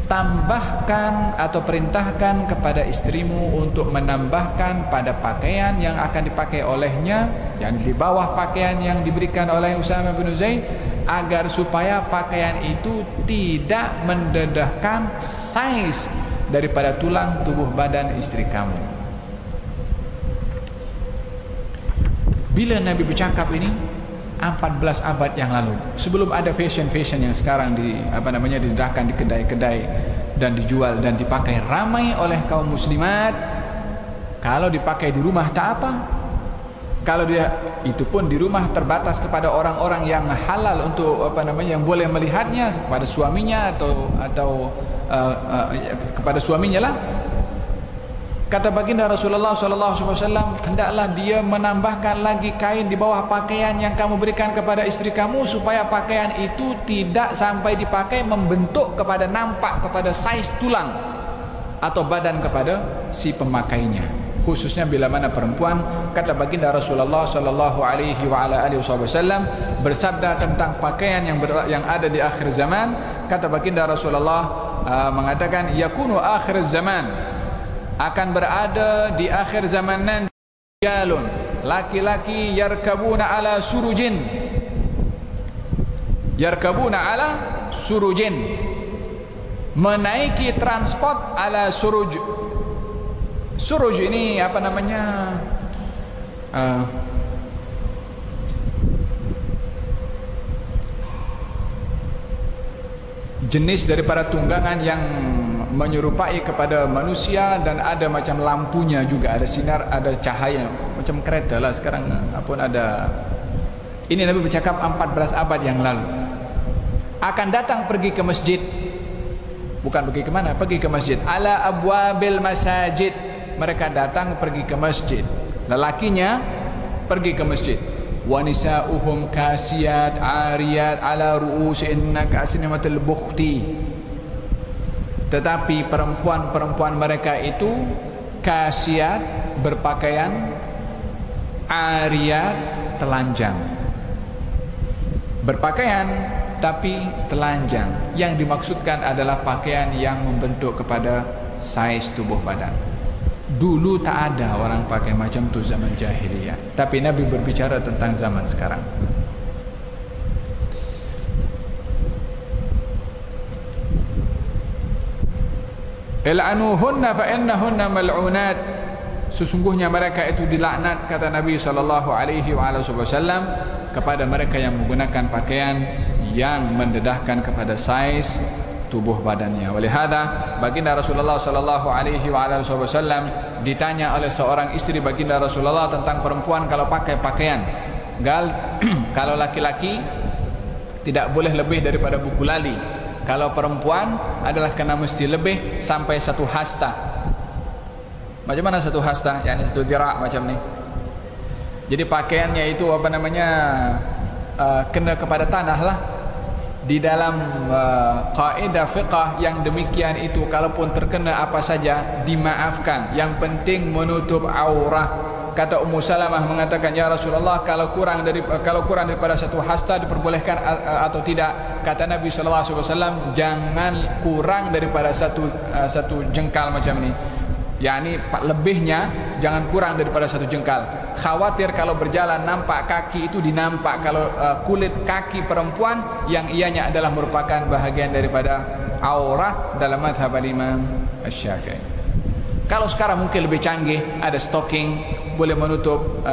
Tambahkan atau perintahkan kepada istrimu untuk menambahkan pada pakaian yang akan dipakai olehnya, yang di bawah pakaian yang diberikan oleh Usama bin Zaid, agar supaya pakaian itu tidak mendedahkan size daripada tulang tubuh badan istri kamu. Bila Nabi bercakap ini 14 abad yang lalu, sebelum ada fashion yang sekarang didedahkan di kedai-kedai dan dijual dan dipakai ramai oleh kaum muslimat. Kalau dipakai di rumah tak apa, kalau dia itu pun di rumah terbatas kepada orang-orang yang halal untuk yang boleh melihatnya, kepada suaminya atau kepada suaminya lah. Kata baginda Rasulullah SAW, hendaklah dia menambahkan lagi kain di bawah pakaian yang kamu berikan kepada istri kamu, supaya pakaian itu tidak sampai dipakai membentuk kepada, nampak kepada saiz tulang atau badan kepada si pemakainya, khususnya bila mana perempuan. Kata baginda Rasulullah SAW bersabda tentang pakaian yang ada di akhir zaman. Kata baginda Rasulullah mengatakan, yakunu akhir zaman, akan berada di akhir zaman nanti rijalun, laki-laki yarkabuna ala surujin, menaiki transport ala suruj. Suruj ini jenis daripada tunggangan yang menyerupai kepada manusia, dan ada macam lampunya juga, ada sinar, ada cahaya, macam kereta lah sekarang pun ada. Ini Nabi bercakap 14 abad yang lalu. Akan datang pergi ke masjid, bukan pergi ke mana, pergi ke masjid. Ala abwabil masajid, mereka datang pergi ke masjid, lelakinya pergi ke masjid. Wa nisa'uhum kasiyat ariyat ala ru'usinna ka'asnimatil bukhti. Tetapi perempuan-perempuan mereka itu kasiyat, berpakaian, ariyat, telanjang. Berpakaian tapi telanjang. Yang dimaksudkan adalah pakaian yang membentuk kepada saiz tubuh badan. Dulu tak ada orang pakai macam tu zaman jahiliyah, tapi Nabi berbicara tentang zaman sekarang. Il'anuhunna fa innahunna mal'unat, sesungguhnya mereka itu dilaknat, kata Nabi SAW, kepada mereka yang menggunakan pakaian yang mendedahkan kepada saiz tubuh badannya. Oleh hada baginda Rasulullah SAW ditanya oleh seorang istri baginda Rasulullah tentang perempuan kalau pakai pakaian. Kalau laki-laki tidak boleh lebih daripada buku lali, kalau perempuan adalah kena mesti lebih sampai 1 hasta. Macam mana 1 hasta? Yani 1 dira' macam ni. Jadi pakaiannya itu kena kepada tanah lah. Di dalam kaidah fiqh yang demikian itu, kalaupun terkena apa saja dimaafkan, yang penting menutup aurah. Kata Ummu Salamah mengatakan, ya Rasulullah, kalau kurang daripada 1 hasta diperbolehkan atau tidak? Kata Nabi SAW, jangan kurang daripada satu jengkal macam ni. yakni lebihnya jangan kurang daripada 1 jengkal. Khawatir kalau berjalan nampak kaki itu dinampak kalau kulit kaki perempuan yang ianya adalah merupakan bahagian daripada aurah dalam mazhab Imam Asy-Syafi'i. Kalau sekarang mungkin lebih canggih, ada stocking boleh menutup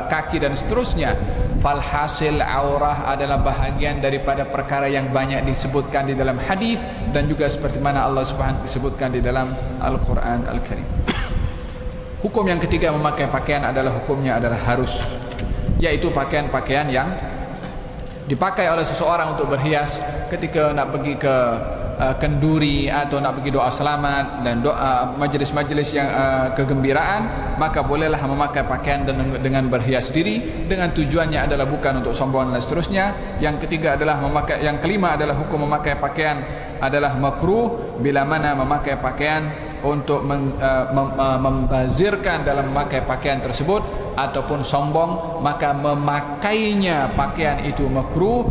kaki dan seterusnya. Falhasil aurah adalah bahagian daripada perkara yang banyak disebutkan di dalam hadis dan juga seperti mana Allah Subhanahu sebutkan di dalam Al-Qur'an Al-Karim. Hukum yang ketiga memakai pakaian adalah hukumnya adalah harus, yaitu pakaian-pakaian yang dipakai oleh seseorang untuk berhias. ketika nak pergi ke kenduri atau nak pergi doa selamat dan doa majlis-majlis yang kegembiraan, maka bolehlah memakai pakaian dengan berhias diri, dengan tujuannya adalah bukan untuk sombong dan seterusnya. Yang ketiga adalah yang kelima adalah hukum memakai pakaian adalah makruh bila mana memakai pakaian untuk membazirkan dalam memakai pakaian tersebut ataupun sombong, maka memakainya pakaian itu makruh.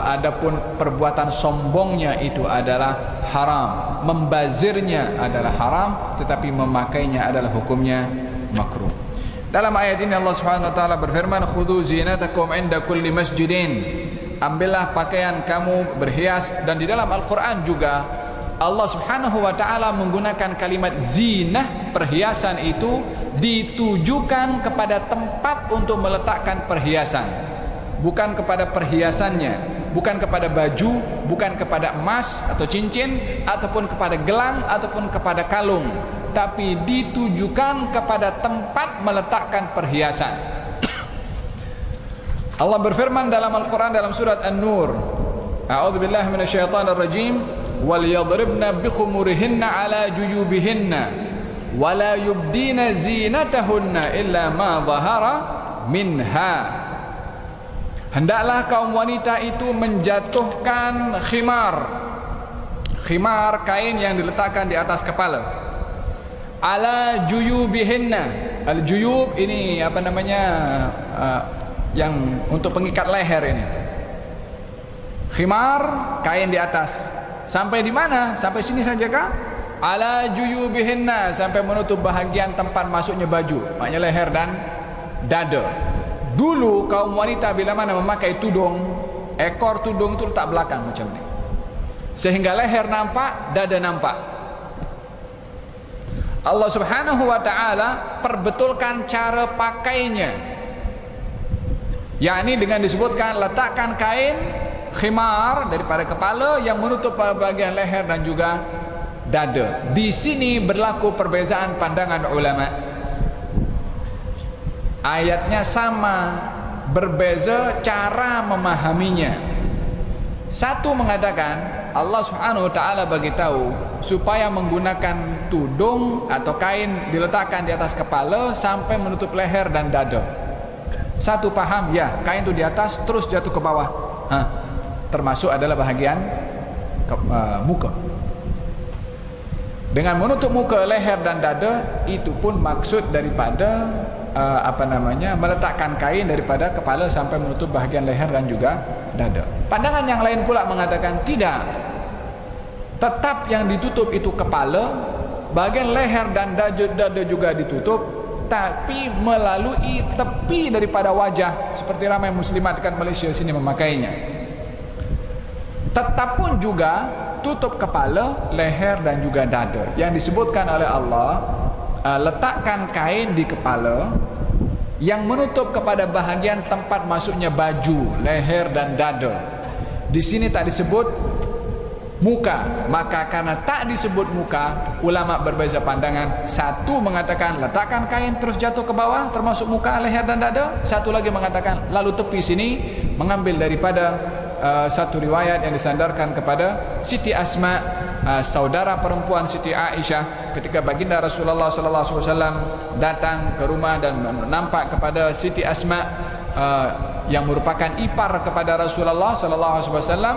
Adapun perbuatan sombongnya itu adalah haram, membazirnya adalah haram, tetapi memakainya adalah hukumnya makruh. Dalam ayat ini Allah Subhanahu wa taala berfirman, khudhu zinatakum inda kulli masjidin, ambillah pakaian kamu berhias. Dan di dalam Al-Quran juga Allah Subhanahu wa taala menggunakan kalimat zinah, perhiasan itu ditujukan kepada tempat untuk meletakkan perhiasan, bukan kepada perhiasannya, bukan kepada baju, bukan kepada emas atau cincin, ataupun kepada gelang, ataupun kepada kalung, tapi ditujukan kepada tempat meletakkan perhiasan. Allah berfirman dalam Al-Quran dalam surat An-Nur, a'udzubillahi minasyaitonirrajim, wal yadribna bi khumurihinna ala juyubihinna wala yubdina zinatahunna illa ma zahara minha. Hendaklah kaum wanita itu menjatuhkan khimar, kain yang diletakkan di atas kepala, ala juyubihinna. Al-juyub ini apa namanya, yang untuk pengikat leher ini. Khimar, kain di atas. Sampai di mana? Sampai sini saja kah? Ala juyubihinna, sampai menutup bahagian tempat masuknya baju, maknanya leher dan dada. Dulu kaum wanita bila mana memakai tudung, ekor tudung itu letak belakang macam ni, sehingga leher nampak, dada nampak. Allah Subhanahu wa taala perbetulkan cara pakainya, yakni dengan disebutkan letakkan kain khimar daripada kepala yang menutup bahagian leher dan juga dada. Di sini berlaku perbezaan pandangan ulama. Ayatnya sama, berbeza cara memahaminya. Satu mengatakan Allah Subhanahu wa taala bagi tahu supaya menggunakan tudung atau kain diletakkan di atas kepala sampai menutup leher dan dada. Satu paham, ya, kain itu di atas terus jatuh ke bawah. Termasuk adalah bahagian muka. Dengan menutup muka, leher dan dada, itu pun maksud daripada meletakkan kain daripada kepala sampai menutup bahagian leher dan juga dada. Pandangan yang lain pula mengatakan tidak, tetap yang ditutup itu kepala, bahagian leher dan dada juga ditutup, tapi melalui tepi daripada wajah, seperti ramai muslimat dekat Malaysia sini memakainya. Tetap pun juga tutup kepala, leher dan juga dada. Yang disebutkan oleh Allah, letakkan kain di kepala yang menutup kepada bahagian tempat masuknya baju, leher dan dada. Di sini tak disebut muka. Maka karena tak disebut muka, ulama berbeza pandangan. Satu mengatakan letakkan kain terus jatuh ke bawah, termasuk muka, leher dan dada. Satu lagi mengatakan lalu tepi sini, mengambil daripada satu riwayat yang disandarkan kepada Siti Asma, saudara perempuan Siti Aisyah, ketika baginda Rasulullah sallallahu alaihi wasallam datang ke rumah dan nampak kepada Siti Asma yang merupakan ipar kepada Rasulullah sallallahu alaihi wasallam,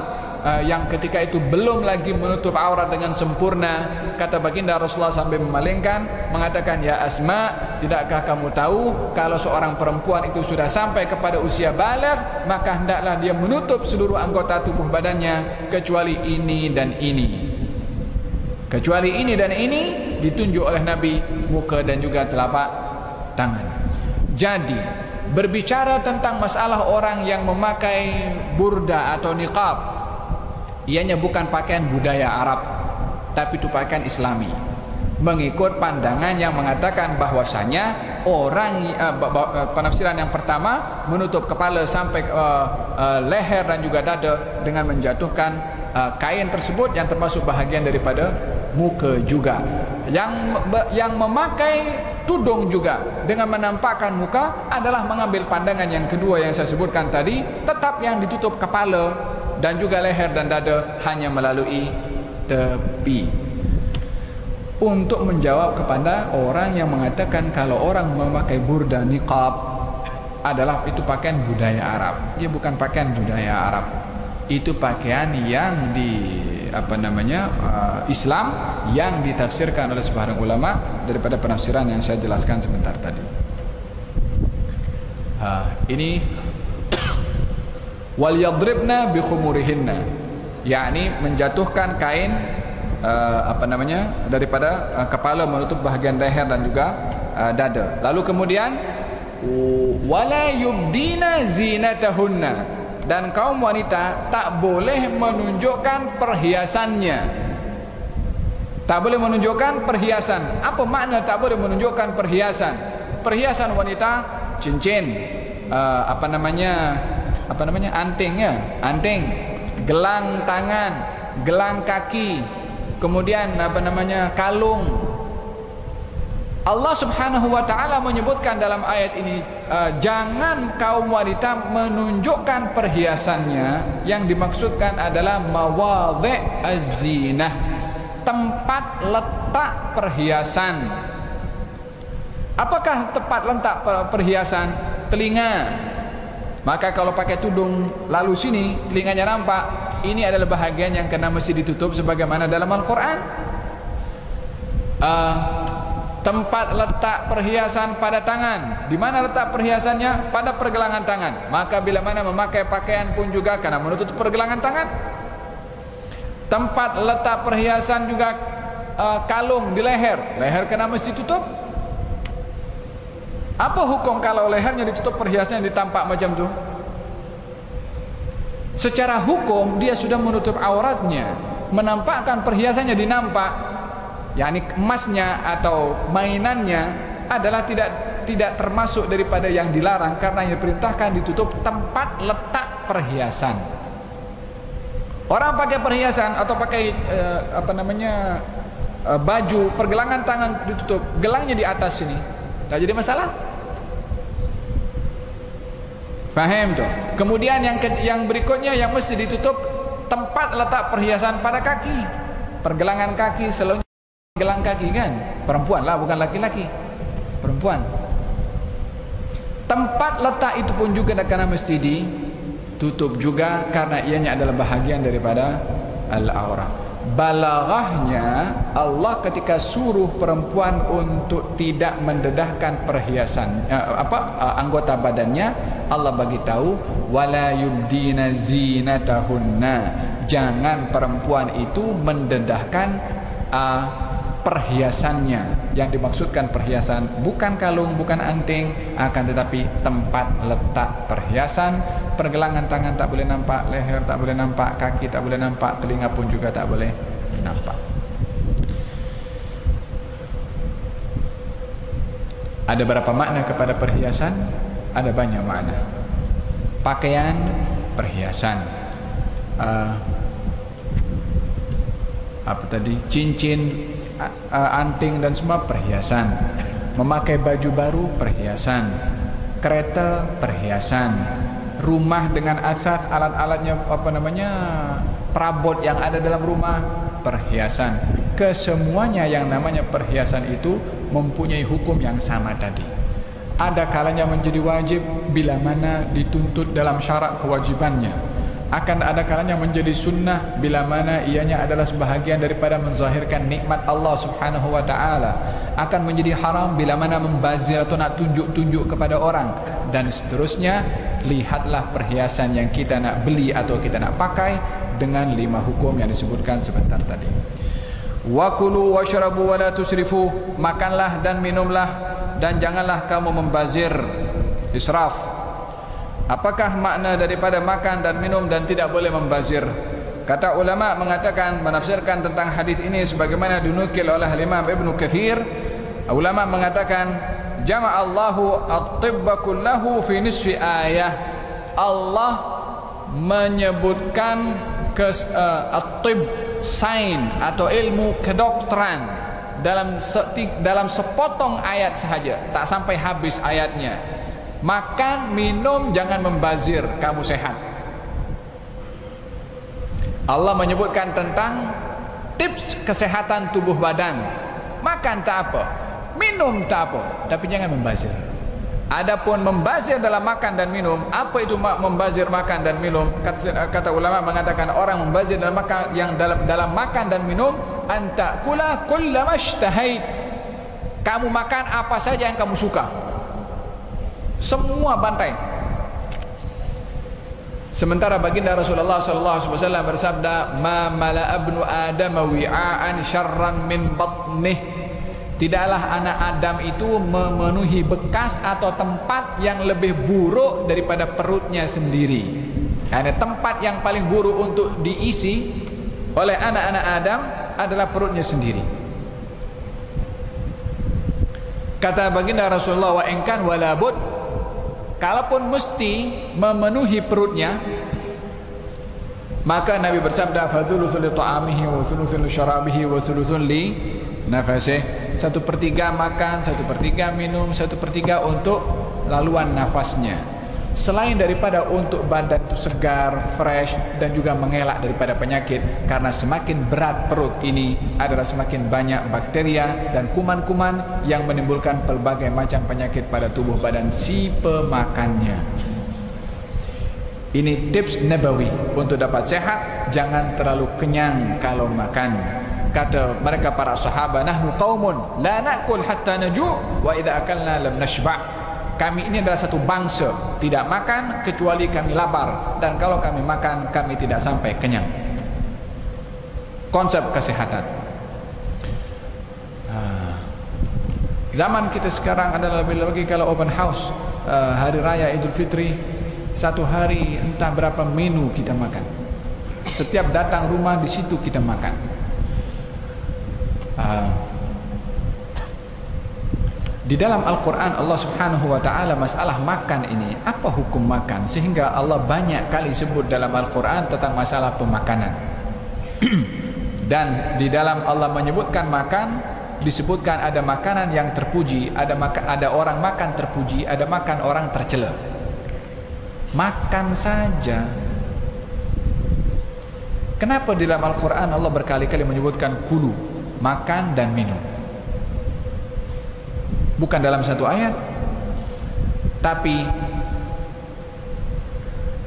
yang ketika itu belum lagi menutup aurat dengan sempurna. Kata baginda Rasulullah sambil memalingkan, mengatakan, ya Asma, tidakkah kamu tahu kalau seorang perempuan itu sudah sampai kepada usia baligh, maka hendaklah dia menutup seluruh anggota tubuh badannya kecuali ini dan ini. Kecuali ini dan ini ditunjuk oleh Nabi, muka dan juga telapak tangan. Jadi berbicara tentang masalah orang yang memakai burda atau niqab, ianya bukan pakaian budaya Arab, tapi itu pakaian Islami, mengikut pandangan yang mengatakan bahwasanya orang penafsiran yang pertama menutup kepala sampai leher dan juga dada dengan menjatuhkan kain tersebut yang termasuk bahagian daripada muka juga. Yang memakai tudung juga dengan menampakkan muka adalah mengambil pandangan yang kedua yang saya sebutkan tadi, tetap yang ditutup kepala, dan juga leher dan dada hanya melalui tepi. Untuk menjawab kepada orang yang mengatakan kalau orang memakai burda niqab adalah itu pakaian budaya Arab. Dia bukan pakaian budaya Arab. Itu pakaian yang Islam yang ditafsirkan oleh sebahagian ulama daripada penafsiran yang saya jelaskan sebentar tadi. Ini wal yadribna bi khumurihinna, yakni menjatuhkan kain daripada kepala menutup bahagian leher dan juga dada. Lalu kemudian wala yubdina zinatahunna, dan kaum wanita tak boleh menunjukkan perhiasannya. Tak boleh menunjukkan perhiasan. Apa makna tak boleh menunjukkan perhiasan? Perhiasan wanita cincin, anting, gelang tangan, gelang kaki, kemudian kalung. Allah Subhanahu wa taala menyebutkan dalam ayat ini jangan kaum wanita menunjukkan perhiasannya. Yang dimaksudkan adalah mawadhi' az-zinah, tempat letak perhiasan. Apakah tempat letak perhiasan? Telinga. Maka kalau pakai tudung lalu sini telinganya nampak, ini adalah bahagian yang kena mesti ditutup sebagaimana dalam Al-Quran. Tempat letak perhiasan pada tangan. Di mana letak perhiasannya? Pada pergelangan tangan. Maka bila mana memakai pakaian pun juga karena menutup pergelangan tangan. Tempat letak perhiasan juga kalung di leher. Leher kena mesti tutup. Apa hukum kalau lehernya ditutup, perhiasannya ditampak macam tu? Secara hukum dia sudah menutup auratnya, menampakkan perhiasannya dinampak. yakni emasnya atau mainannya adalah tidak termasuk daripada yang dilarang, karena yang diperintahkan ditutup tempat letak perhiasan. Orang pakai perhiasan atau pakai baju, pergelangan tangan ditutup, gelangnya di atas sini, tak jadi masalah. Faham tu? Kemudian yang berikutnya yang mesti ditutup tempat letak perhiasan pada kaki, pergelangan kaki, selalunya gelang kaki kan, perempuan lah, bukan laki-laki, perempuan. Tempat letak itu pun juga karena mesti ditutup juga, karena ianya adalah bahagian daripada al-aurah. Balaghahnya Allah ketika suruh perempuan untuk tidak mendedahkan perhiasan anggota badannya, Allah bagi tahu wala yubdina zinatahunna, jangan perempuan itu mendedahkan perhiasannya. Yang dimaksudkan perhiasan bukan kalung, bukan anting, akan tetapi tempat letak perhiasan. Pergelangan tangan tak boleh nampak, leher tak boleh nampak, kaki tak boleh nampak, telinga pun juga tak boleh nampak. Ada berapa makna kepada perhiasan? Ada banyak makna. Pakaian, perhiasan, cincin, anting dan semua perhiasan. Memakai baju baru perhiasan, kereta perhiasan, rumah dengan asas alat-alatnya perabot yang ada dalam rumah perhiasan. Kesemuanya yang namanya perhiasan itu mempunyai hukum yang sama tadi. Ada kalanya menjadi wajib bila mana dituntut dalam syarat kewajibannya. Akan ada kalanya menjadi sunnah bila mana ianya adalah sebahagian daripada menzahirkan nikmat Allah Subhanahu wa taala. Akan menjadi haram bila mana membazir atau nak tunjuk-tunjuk kepada orang, dan seterusnya. Lihatlah perhiasan yang kita nak beli atau kita nak pakai dengan 5 hukum yang disebutkan sebentar tadi. Wa kulu washrabu wa la tusrifu, makanlah dan minumlah dan janganlah kamu membazir, israf. Apakah makna daripada makan dan minum dan tidak boleh membazir? Kata ulama mengatakan, menafsirkan tentang hadis ini sebagaimana dinukil oleh Imam Ibnu Katsir. Ulama mengatakan jama'allahu at-tibba kullahu fi nisfi ayah. Allah menyebutkan at-tib, sains atau ilmu kedokteran dalam sepotong ayat sahaja, tak sampai habis ayatnya. Makan, minum, jangan membazir, kamu sehat. Allah menyebutkan tentang tips kesehatan tubuh badan. Makan tak apa, minum tak apa, tapi jangan membazir. Adapun membazir dalam makan dan minum, apa itu membazir makan dan minum? Kata ulama mengatakan orang membazir dalam makan, yang dalam makan dan minum, anta kula kullama ishtahait. Kamu makan apa saja yang kamu suka, semua bantai. Sementara baginda Rasulullah SAW bersabda, ma mala'a ibnu Adam wi'aan syarran min batnih. Tidaklah anak Adam itu memenuhi bekas atau tempat yang lebih buruk daripada perutnya sendiri. Karena tempat yang paling buruk untuk diisi oleh anak-anak Adam adalah perutnya sendiri. Kata baginda Rasulullah, wa inkan walabud, kalaupun mesti memenuhi perutnya, maka Nabi bersabda, fadzulusul li ta'amihi wa dzulusul li syarabihi wa dzulusul li nafasih. 1/3 makan, 1/3 minum, 1/3 untuk laluan nafasnya. Selain daripada untuk badan itu segar, fresh, dan juga mengelak daripada penyakit. Karena semakin berat perut ini adalah semakin banyak bakteria dan kuman-kuman yang menimbulkan pelbagai macam penyakit pada tubuh badan si pemakannya. Ini tips nabawi untuk dapat sehat. Jangan terlalu kenyang kalau makan. Kata mereka para sahabat, nahnu qaumun la na'kul hatta naju' wa idza akalna lam nashba'. Kami ini adalah satu bangsa tidak makan kecuali kami lapar, dan kalau kami makan kami tidak sampai kenyang. Konsep kesehatan. Zaman kita sekarang adalah lebih lagi kalau open house, hari raya Idul Fitri, satu hari entah berapa menu kita makan. Setiap datang rumah di situ kita makan. Di dalam Al-Quran Allah Subhanahu wa ta'ala masalah makan ini, apa hukum makan, sehingga Allah banyak kali sebut dalam Al-Quran tentang masalah pemakanan. Dan di dalam Allah menyebutkan makan, disebutkan ada makanan yang terpuji, ada orang makan terpuji, ada makan orang tercela. Makan saja. Kenapa di dalam Al-Quran Allah berkali-kali menyebutkan kulu, makan dan minum? Bukan dalam satu ayat, tapi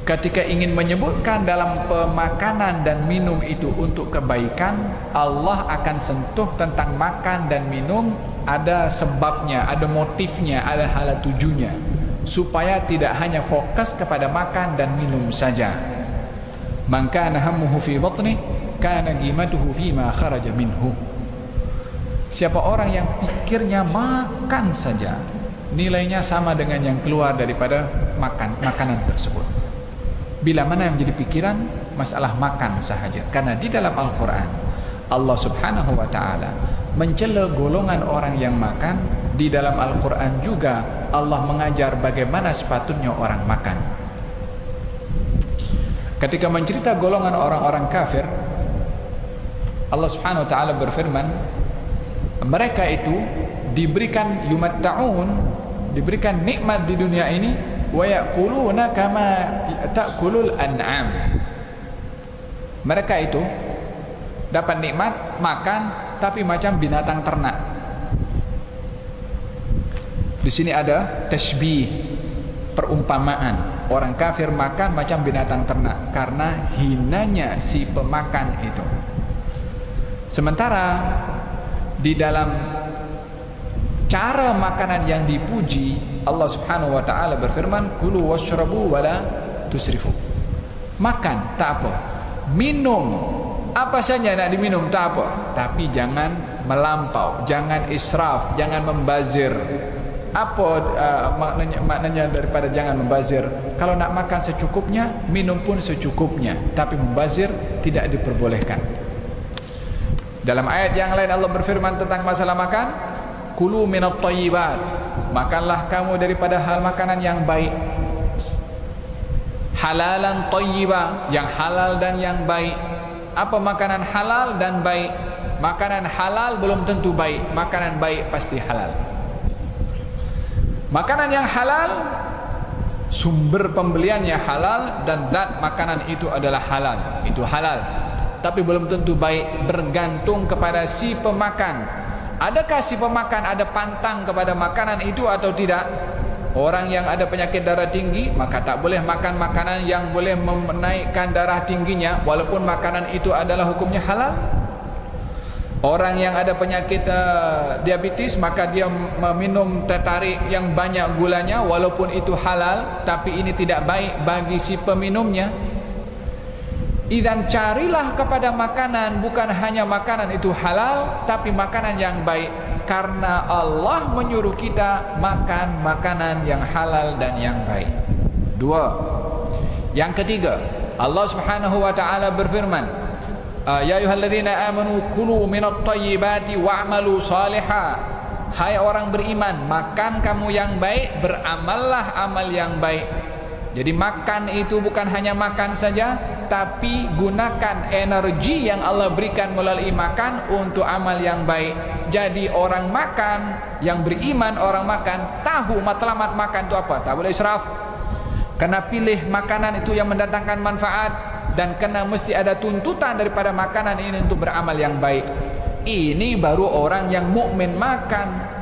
ketika ingin menyebutkan dalam pemakanan dan minum itu untuk kebaikan, Allah akan sentuh tentang makan dan minum. Ada sebabnya, ada motifnya, ada hala tujunya, supaya tidak hanya fokus kepada makan dan minum saja. Man kana hammuhu fi batni kana qimatuhu fi ma kharaja minhu. Siapa orang yang pikirnya makan saja, nilainya sama dengan yang keluar daripada makanan tersebut. Bila mana yang menjadi pikiran masalah makan sahaja. Karena di dalam Al-Quran Allah Subhanahu wa ta'ala mencela golongan orang yang makan. Di dalam Al-Quran juga Allah mengajar bagaimana sepatutnya orang makan. Ketika mencerita golongan orang-orang kafir, Allah Subhanahu wa ta'ala berfirman, mereka itu diberikan yumatta'un, diberikan nikmat di dunia ini, wa ya'kuluna kama ta'kulul an'am. Mereka itu dapat nikmat makan tapi macam binatang ternak. Di sini ada tashbih, perumpamaan. Orang kafir makan macam binatang ternak karena hinanya si pemakan itu. Sementara di dalam cara makanan yang dipuji, Allah Subhanahu wa ta'ala berfirman, kulu washrabu wala tusrifu. Makan tak apa, minum apa saja nak diminum tak apa, tapi jangan melampau, jangan israf, jangan membazir. Apa maknanya daripada jangan membazir? Kalau nak makan secukupnya, minum pun secukupnya, tapi membazir tidak diperbolehkan. Dalam ayat yang lain Allah berfirman tentang masalah makan, kulu minat thayyibat, makanlah kamu daripada hal makanan yang baik, halalan thayyiba, yang halal dan yang baik. Apa makanan halal dan baik? Makanan halal belum tentu baik, makanan baik pasti halal. Makanan yang halal, sumber pembeliannya halal, dan zat makanan itu adalah halal, itu halal. tapi belum tentu baik, bergantung kepada si pemakan. Adakah si pemakan ada pantang kepada makanan itu atau tidak? Orang yang ada penyakit darah tinggi, maka tak boleh makan makanan yang boleh menaikkan darah tingginya, walaupun makanan itu adalah hukumnya halal. Orang yang ada penyakit diabetes, maka dia meminum teh tarik yang banyak gulanya, walaupun itu halal, tapi ini tidak baik bagi si peminumnya. Idzan carilah kepada makanan, bukan hanya makanan itu halal, tapi makanan yang baik. Karena Allah menyuruh kita makan makanan yang halal dan yang baik. Dua. Yang ketiga, Allah Subhanahu wa taala berfirman, ya ayyuhalladzina amanu kulu minat thayyibati wa'malu salihah. Hai orang beriman, makan kamu yang baik, beramallah amal yang baik. Jadi makan itu bukan hanya makan saja, tapi gunakan energi yang Allah berikan melalui makan untuk amal yang baik. Jadi orang makan, yang beriman orang makan, tahu matlamat makan itu apa, tak boleh israf. Kena pilih makanan itu yang mendatangkan manfaat, dan kena mesti ada tuntutan daripada makanan ini untuk beramal yang baik. Ini baru orang yang mukmin makan.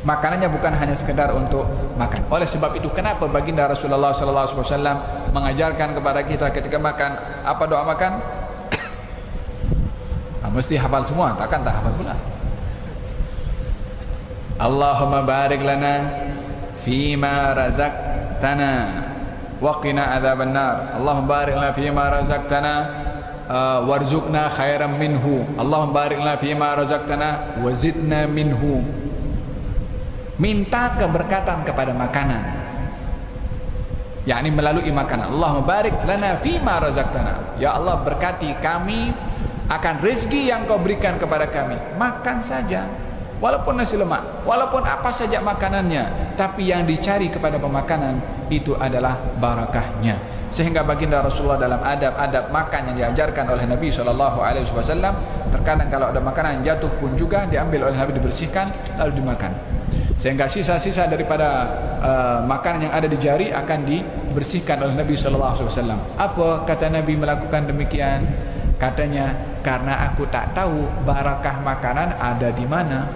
Makanannya bukan hanya sekedar untuk makan. Oleh sebab itu, kenapa baginda Rasulullah SAW mengajarkan kepada kita ketika makan, apa doa makan? Mesti hafal semua, takkan tak hafal pula. Allahumma barik lana fima razaqtana wa qina adzaban nar. Allahumma barik lana fima razaqtana warzuqna khairan minhu. Allahumma barik lana fima razaqtana wa zidna minhu. Minta keberkatan kepada makanan, yakni melalui makanan. Allahumma barik lana fima razaqtana. Ya Allah, berkati kami akan rezeki yang kau berikan kepada kami. Makan saja, walaupun nasi lemak, walaupun apa saja makanannya, tapi yang dicari kepada pemakanan itu adalah barakahnya. Sehingga baginda Rasulullah dalam adab-adab makan yang diajarkan oleh Nabi SAW, terkadang kalau ada makanan yang jatuh pun juga diambil oleh Nabi, dibersihkan lalu dimakan. Sehingga sisa-sisa daripada makanan yang ada di jari akan dibersihkan oleh Nabi SAW. Apa kata Nabi melakukan demikian? Katanya, karena aku tak tahu barakah makanan ada di mana.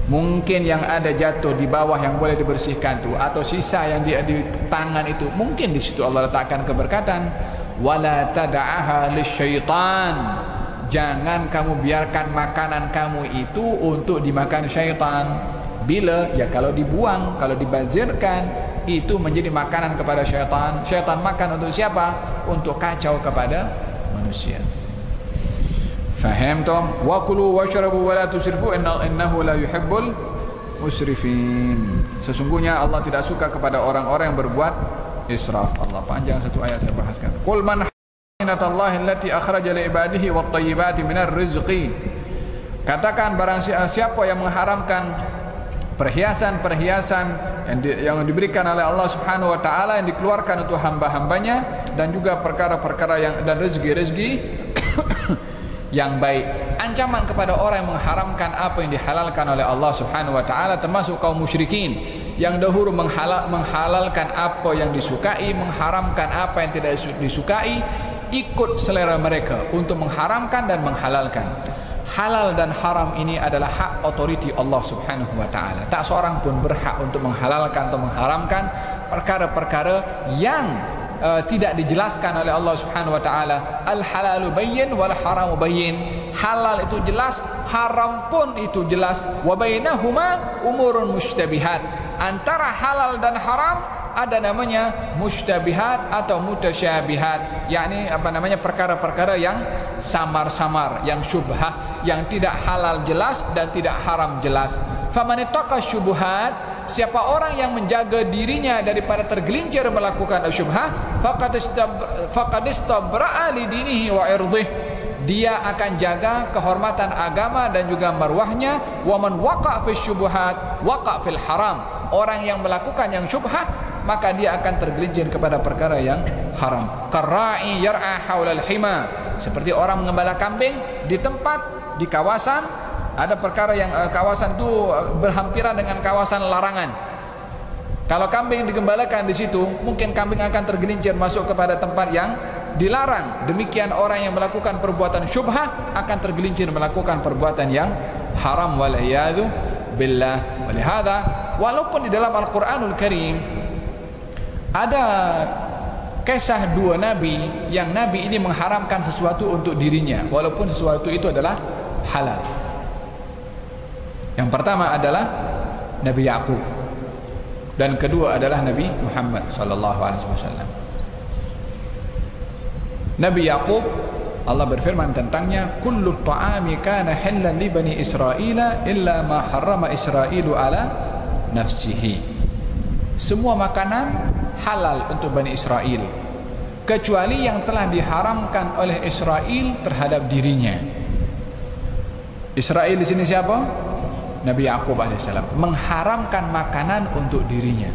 Mungkin yang ada jatuh di bawah yang boleh dibersihkan tu, atau sisa yang di tangan itu, mungkin di situ Allah letakkan keberkatan. Wala tada'aha lisyaitan. Jangan kamu biarkan makanan kamu itu untuk dimakan syaitan. Bila? Ya kalau dibuang, kalau dibazirkan, itu menjadi makanan kepada syaitan. Syaitan makan untuk siapa? Untuk kacau kepada manusia. Faham tom? Wa kulu washrabu wa la tusrifu innahu la yuhibbul musrifin. Sesungguhnya Allah tidak suka kepada orang-orang yang berbuat israf. Allah panjang satu ayat saya bahaskan. Qul man harrama allati akhraja li ibadihi wat thayyibati minar rizqi. Katakan barang siapa yang mengharamkan perhiasan-perhiasan yang diberikan oleh Allah Subhanahu wa taala, yang dikeluarkan untuk hamba-hambanya, dan juga perkara-perkara yang dan rezeki-rezeki yang baik. Ancaman kepada orang yang mengharamkan apa yang dihalalkan oleh Allah Subhanahu wa taala, termasuk kaum musyrikin yang dahulu menghalalkan apa yang disukai, mengharamkan apa yang tidak disukai, ikut selera mereka untuk mengharamkan dan menghalalkan. Halal dan haram ini adalah hak otoriti Allah Subhanahu wa taala. Tak seorang pun berhak untuk menghalalkan atau mengharamkan perkara-perkara yang tidak dijelaskan oleh Allah Subhanahu wa taala. Al halalu bayyin wal haramu bayyin. Halal itu jelas, haram pun itu jelas. Wa bainahuma umurun mushtabihat. Antara halal dan haram ada namanya mushtabihat atau mutasyabihat, yakni apa namanya, perkara-perkara yang samar-samar, yang syubhah, yang tidak halal jelas dan tidak haram jelas. Faman ittaqa syubhat, siapa orang yang menjaga dirinya daripada tergelincir melakukan syubhah, faqad istabra'a li dinihi wa irdhihi, dia akan jaga kehormatan agama dan juga marwahnya. Wa man waqa' fi syubhat waqa' fil haram, orang yang melakukan yang syubhah maka dia akan tergelincir kepada perkara yang haram. Qarra'i yar'a haulal hima, seperti orang mengembala kambing di tempat, di kawasan ada perkara yang kawasan itu berhampiran dengan kawasan larangan. Kalau kambing digembalakan di situ, mungkin kambing akan tergelincir masuk kepada tempat yang dilarang. Demikian orang yang melakukan perbuatan syubhah akan tergelincir melakukan perbuatan yang haram, wal iyadu billah. Walihada, walaupun di dalam Al-Qur'anul Karim ada kisah dua nabi yang nabi ini mengharamkan sesuatu untuk dirinya walaupun sesuatu itu adalah halal. Yang pertama adalah Nabi Yaqub dan kedua adalah Nabi Muhammad sallallahu alaihi wasallam. Nabi Yaqub, Allah berfirman tentangnya, kullu ta'ami kana halal li bani Israila illa ma harrama Israilu ala nafsihi. Semua makanan halal untuk Bani Israel kecuali yang telah diharamkan oleh Israel terhadap dirinya. Israel di sini siapa? Nabi Yaqub alaihissalam mengharamkan makanan untuk dirinya.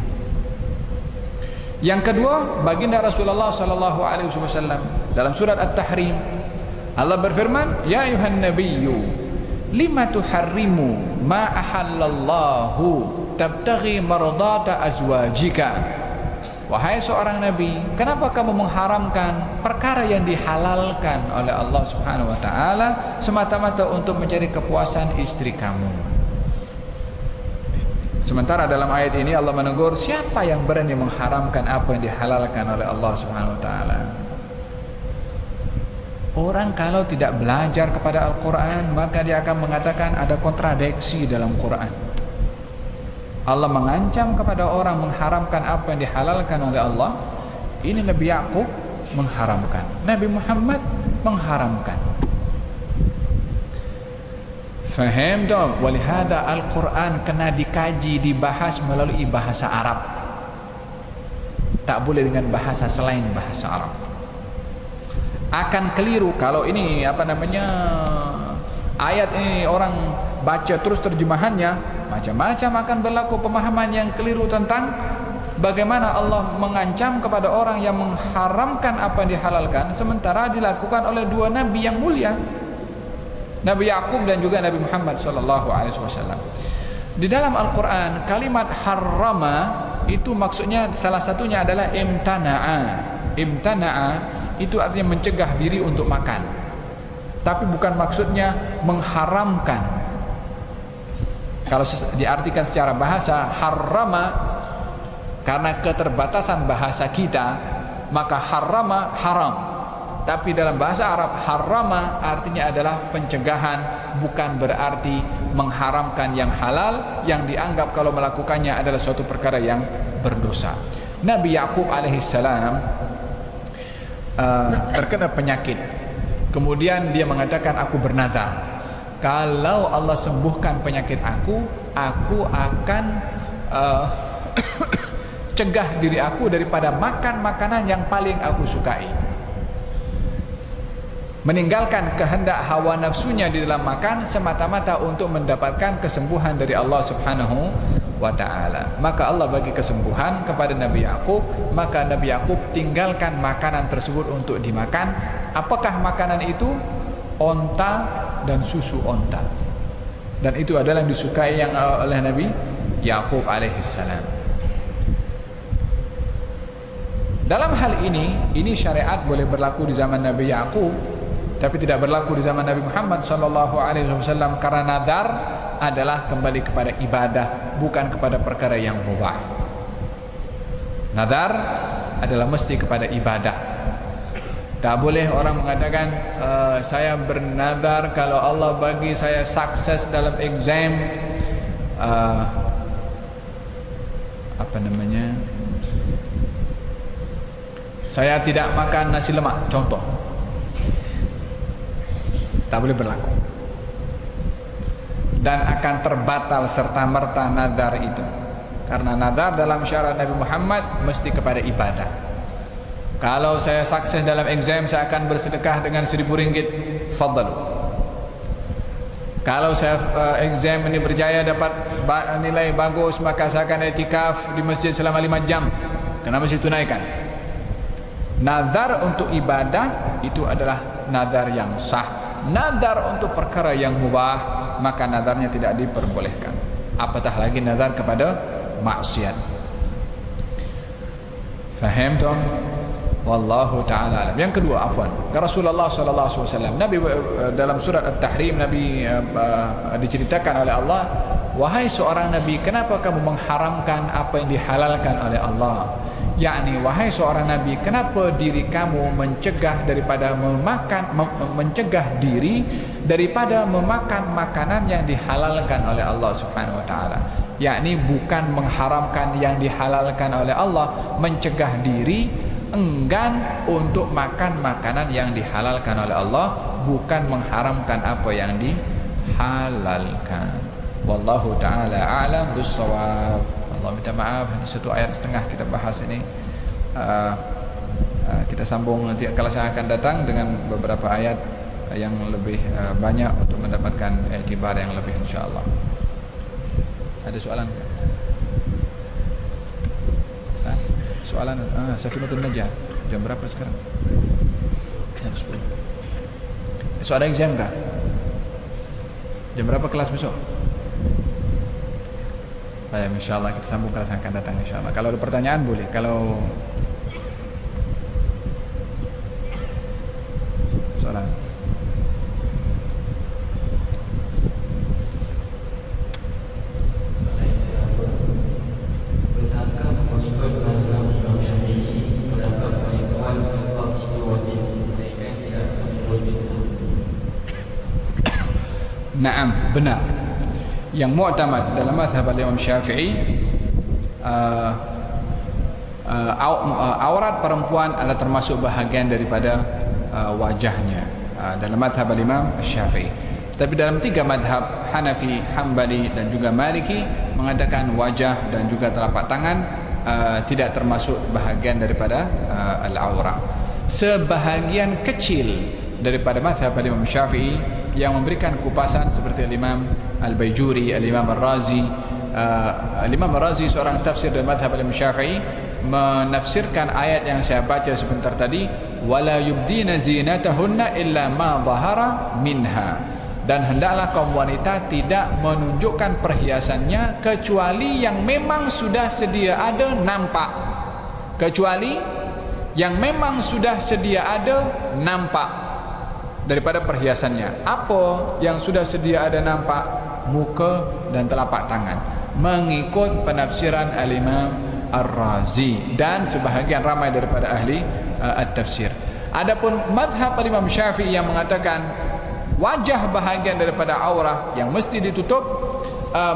Yang kedua, baginda Rasulullah sallallahu alaihi wasallam dalam surat At-Tahrim, Allah berfirman, ya ayuhan nabiyyu lima tuharrimu ma ahallallahu tabtaghi mardata azwajika. Wahai seorang nabi, kenapa kamu mengharamkan perkara yang dihalalkan oleh Allah Subhanahu wa taala semata-mata untuk mencari kepuasan istri kamu? Sementara dalam ayat ini Allah menegur, siapa yang berani mengharamkan apa yang dihalalkan oleh Allah Subhanahu wa taala? Orang kalau tidak belajar kepada Al-Quran, maka dia akan mengatakan ada kontradiksi dalam Quran. Allah mengancam kepada orang mengharamkan apa yang dihalalkan oleh Allah. Ini Nabi Yaqub mengharamkan, Nabi Muhammad mengharamkan. Faham tak? Walihada Al-Quran kena dikaji, dibahas melalui bahasa Arab. Tak boleh dengan bahasa selain bahasa Arab. Akan keliru kalau ini ayat ini orang baca terus terjemahannya, macam-macam akan berlaku pemahaman yang keliru tentang bagaimana Allah mengancam kepada orang yang mengharamkan apa yang dihalalkan sementara dilakukan oleh dua nabi yang mulia, Nabi Yaqub dan juga Nabi Muhammad sallallahu alaihi wasallam. Di dalam Al-Qur'an kalimat harrama itu maksudnya salah satunya adalah imtana'a. Imtana'a itu artinya mencegah diri untuk makan. Tapi bukan maksudnya mengharamkan. Kalau diartikan secara bahasa, harrama karena keterbatasan bahasa kita, maka harrama haram. Tapi dalam bahasa Arab, harrama artinya adalah pencegahan, bukan berarti mengharamkan yang halal yang dianggap kalau melakukannya adalah suatu perkara yang berdosa. Nabi Yaqub alaihissalam terkena penyakit. Kemudian dia mengatakan, aku bernazar, kalau Allah sembuhkan penyakit aku akan cegah diri aku daripada makan makanan yang paling aku sukai. Meninggalkan kehendak hawa nafsunya di dalam makan semata-mata untuk mendapatkan kesembuhan dari Allah Subhanahu wa ta'ala. Maka Allah bagi kesembuhan kepada Nabi Yaqub, maka Nabi Yaqub tinggalkan makanan tersebut untuk dimakan. Apakah makanan itu? Onta dan susu onta. Dan itu adalah yang disukai oleh Nabi Yaqub alaihissalam. Dalam hal ini syariat boleh berlaku di zaman Nabi Yaqub, tapi tidak berlaku di zaman Nabi Muhammad sallallahu alaihi wasallam karena nadar adalah kembali kepada ibadah, bukan kepada perkara yang mubah. Nadar adalah mesti kepada ibadah. Tak boleh orang mengatakan saya bernadar kalau Allah bagi saya sukses dalam exam saya tidak makan nasi lemak, contoh. Tak boleh berlaku. Dan akan terbatal serta-merta nazar itu. Karena nazar dalam syariat Nabi Muhammad mesti kepada ibadah. Kalau saya sukses dalam exam, saya akan bersedekah dengan 1.000 ringgit, fadhalu. Kalau saya exam ini berjaya dapat nilai bagus, maka saya akan i'tikaf di masjid selama 5 jam. Kenapa mesti tunaikan? Nazar untuk ibadah itu adalah nazar yang sah. Nazar untuk perkara yang mubah, maka nazarnya tidak diperbolehkan. Apatah lagi nazar kepada maksiat. Faham tuan? Wallahu ta'ala alam. Yang kedua, afwan, Rasulullah sallallahu alaihi wasallam, Nabi dalam surat At-Tahrim, Nabi diceritakan oleh Allah, wahai seorang nabi, kenapa kamu mengharamkan apa yang dihalalkan oleh Allah? Yakni, wahai seorang nabi, kenapa diri kamu mencegah daripada mencegah diri daripada memakan makanan yang dihalalkan oleh Allah Subhanahu wa taala? Yakni bukan mengharamkan yang dihalalkan oleh Allah, mencegah diri enggan untuk makan makanan yang dihalalkan oleh Allah, bukan mengharamkan apa yang dihalalkan. Wallahu ta'ala a'lam bis-shawab. Allah minta maaf, hanya 1 ayat setengah kita bahas ini. Kita sambung nanti kelas yang akan datang dengan beberapa ayat yang lebih banyak untuk mendapatkan iktibar yang lebih, insyaAllah. Ada soalan? Soalan Safinatul Najah jam berapa sekarang? Jam 10. Besok ada exam kah? Jam berapa kelas besok? Baik, insyaAllah kita sambung kelas yang akan datang, insyaAllah. Kalau ada pertanyaan boleh. Kalau soalan, Naam, benar. Yang mu'tamad dalam mazhab Imam Syafi'i, aurat perempuan adalah termasuk bahagian daripada wajahnya dalam mazhab Imam Syafi'i. Tapi dalam 3 mazhab, Hanafi, Hambali dan juga Maliki, mengatakan wajah dan juga telapak tangan tidak termasuk bahagian daripada al-aurat. Sebahagian kecil daripada mazhab Imam Syafi'i yang memberikan kupasan seperti Imam Al-Baijuri, Imam Al-Razi. Imam Al-Razi seorang tafsir dari mazhab Imam Syafi'i menafsirkan ayat yang saya baca sebentar tadi, wala yubdina zinatahunna illa ma zahara minha, dan hendaklah kaum wanita tidak menunjukkan perhiasannya kecuali yang memang sudah sedia ada nampak. Kecuali yang memang sudah sedia ada nampak daripada perhiasannya. Apa yang sudah sedia ada nampak? Muka dan telapak tangan, mengikut penafsiran Al-Imam Ar-Razi dan sebahagian ramai daripada ahli at-tafsir. Adapun mazhab Imam Syafi'i yang mengatakan wajah bahagian daripada aurah yang mesti ditutup,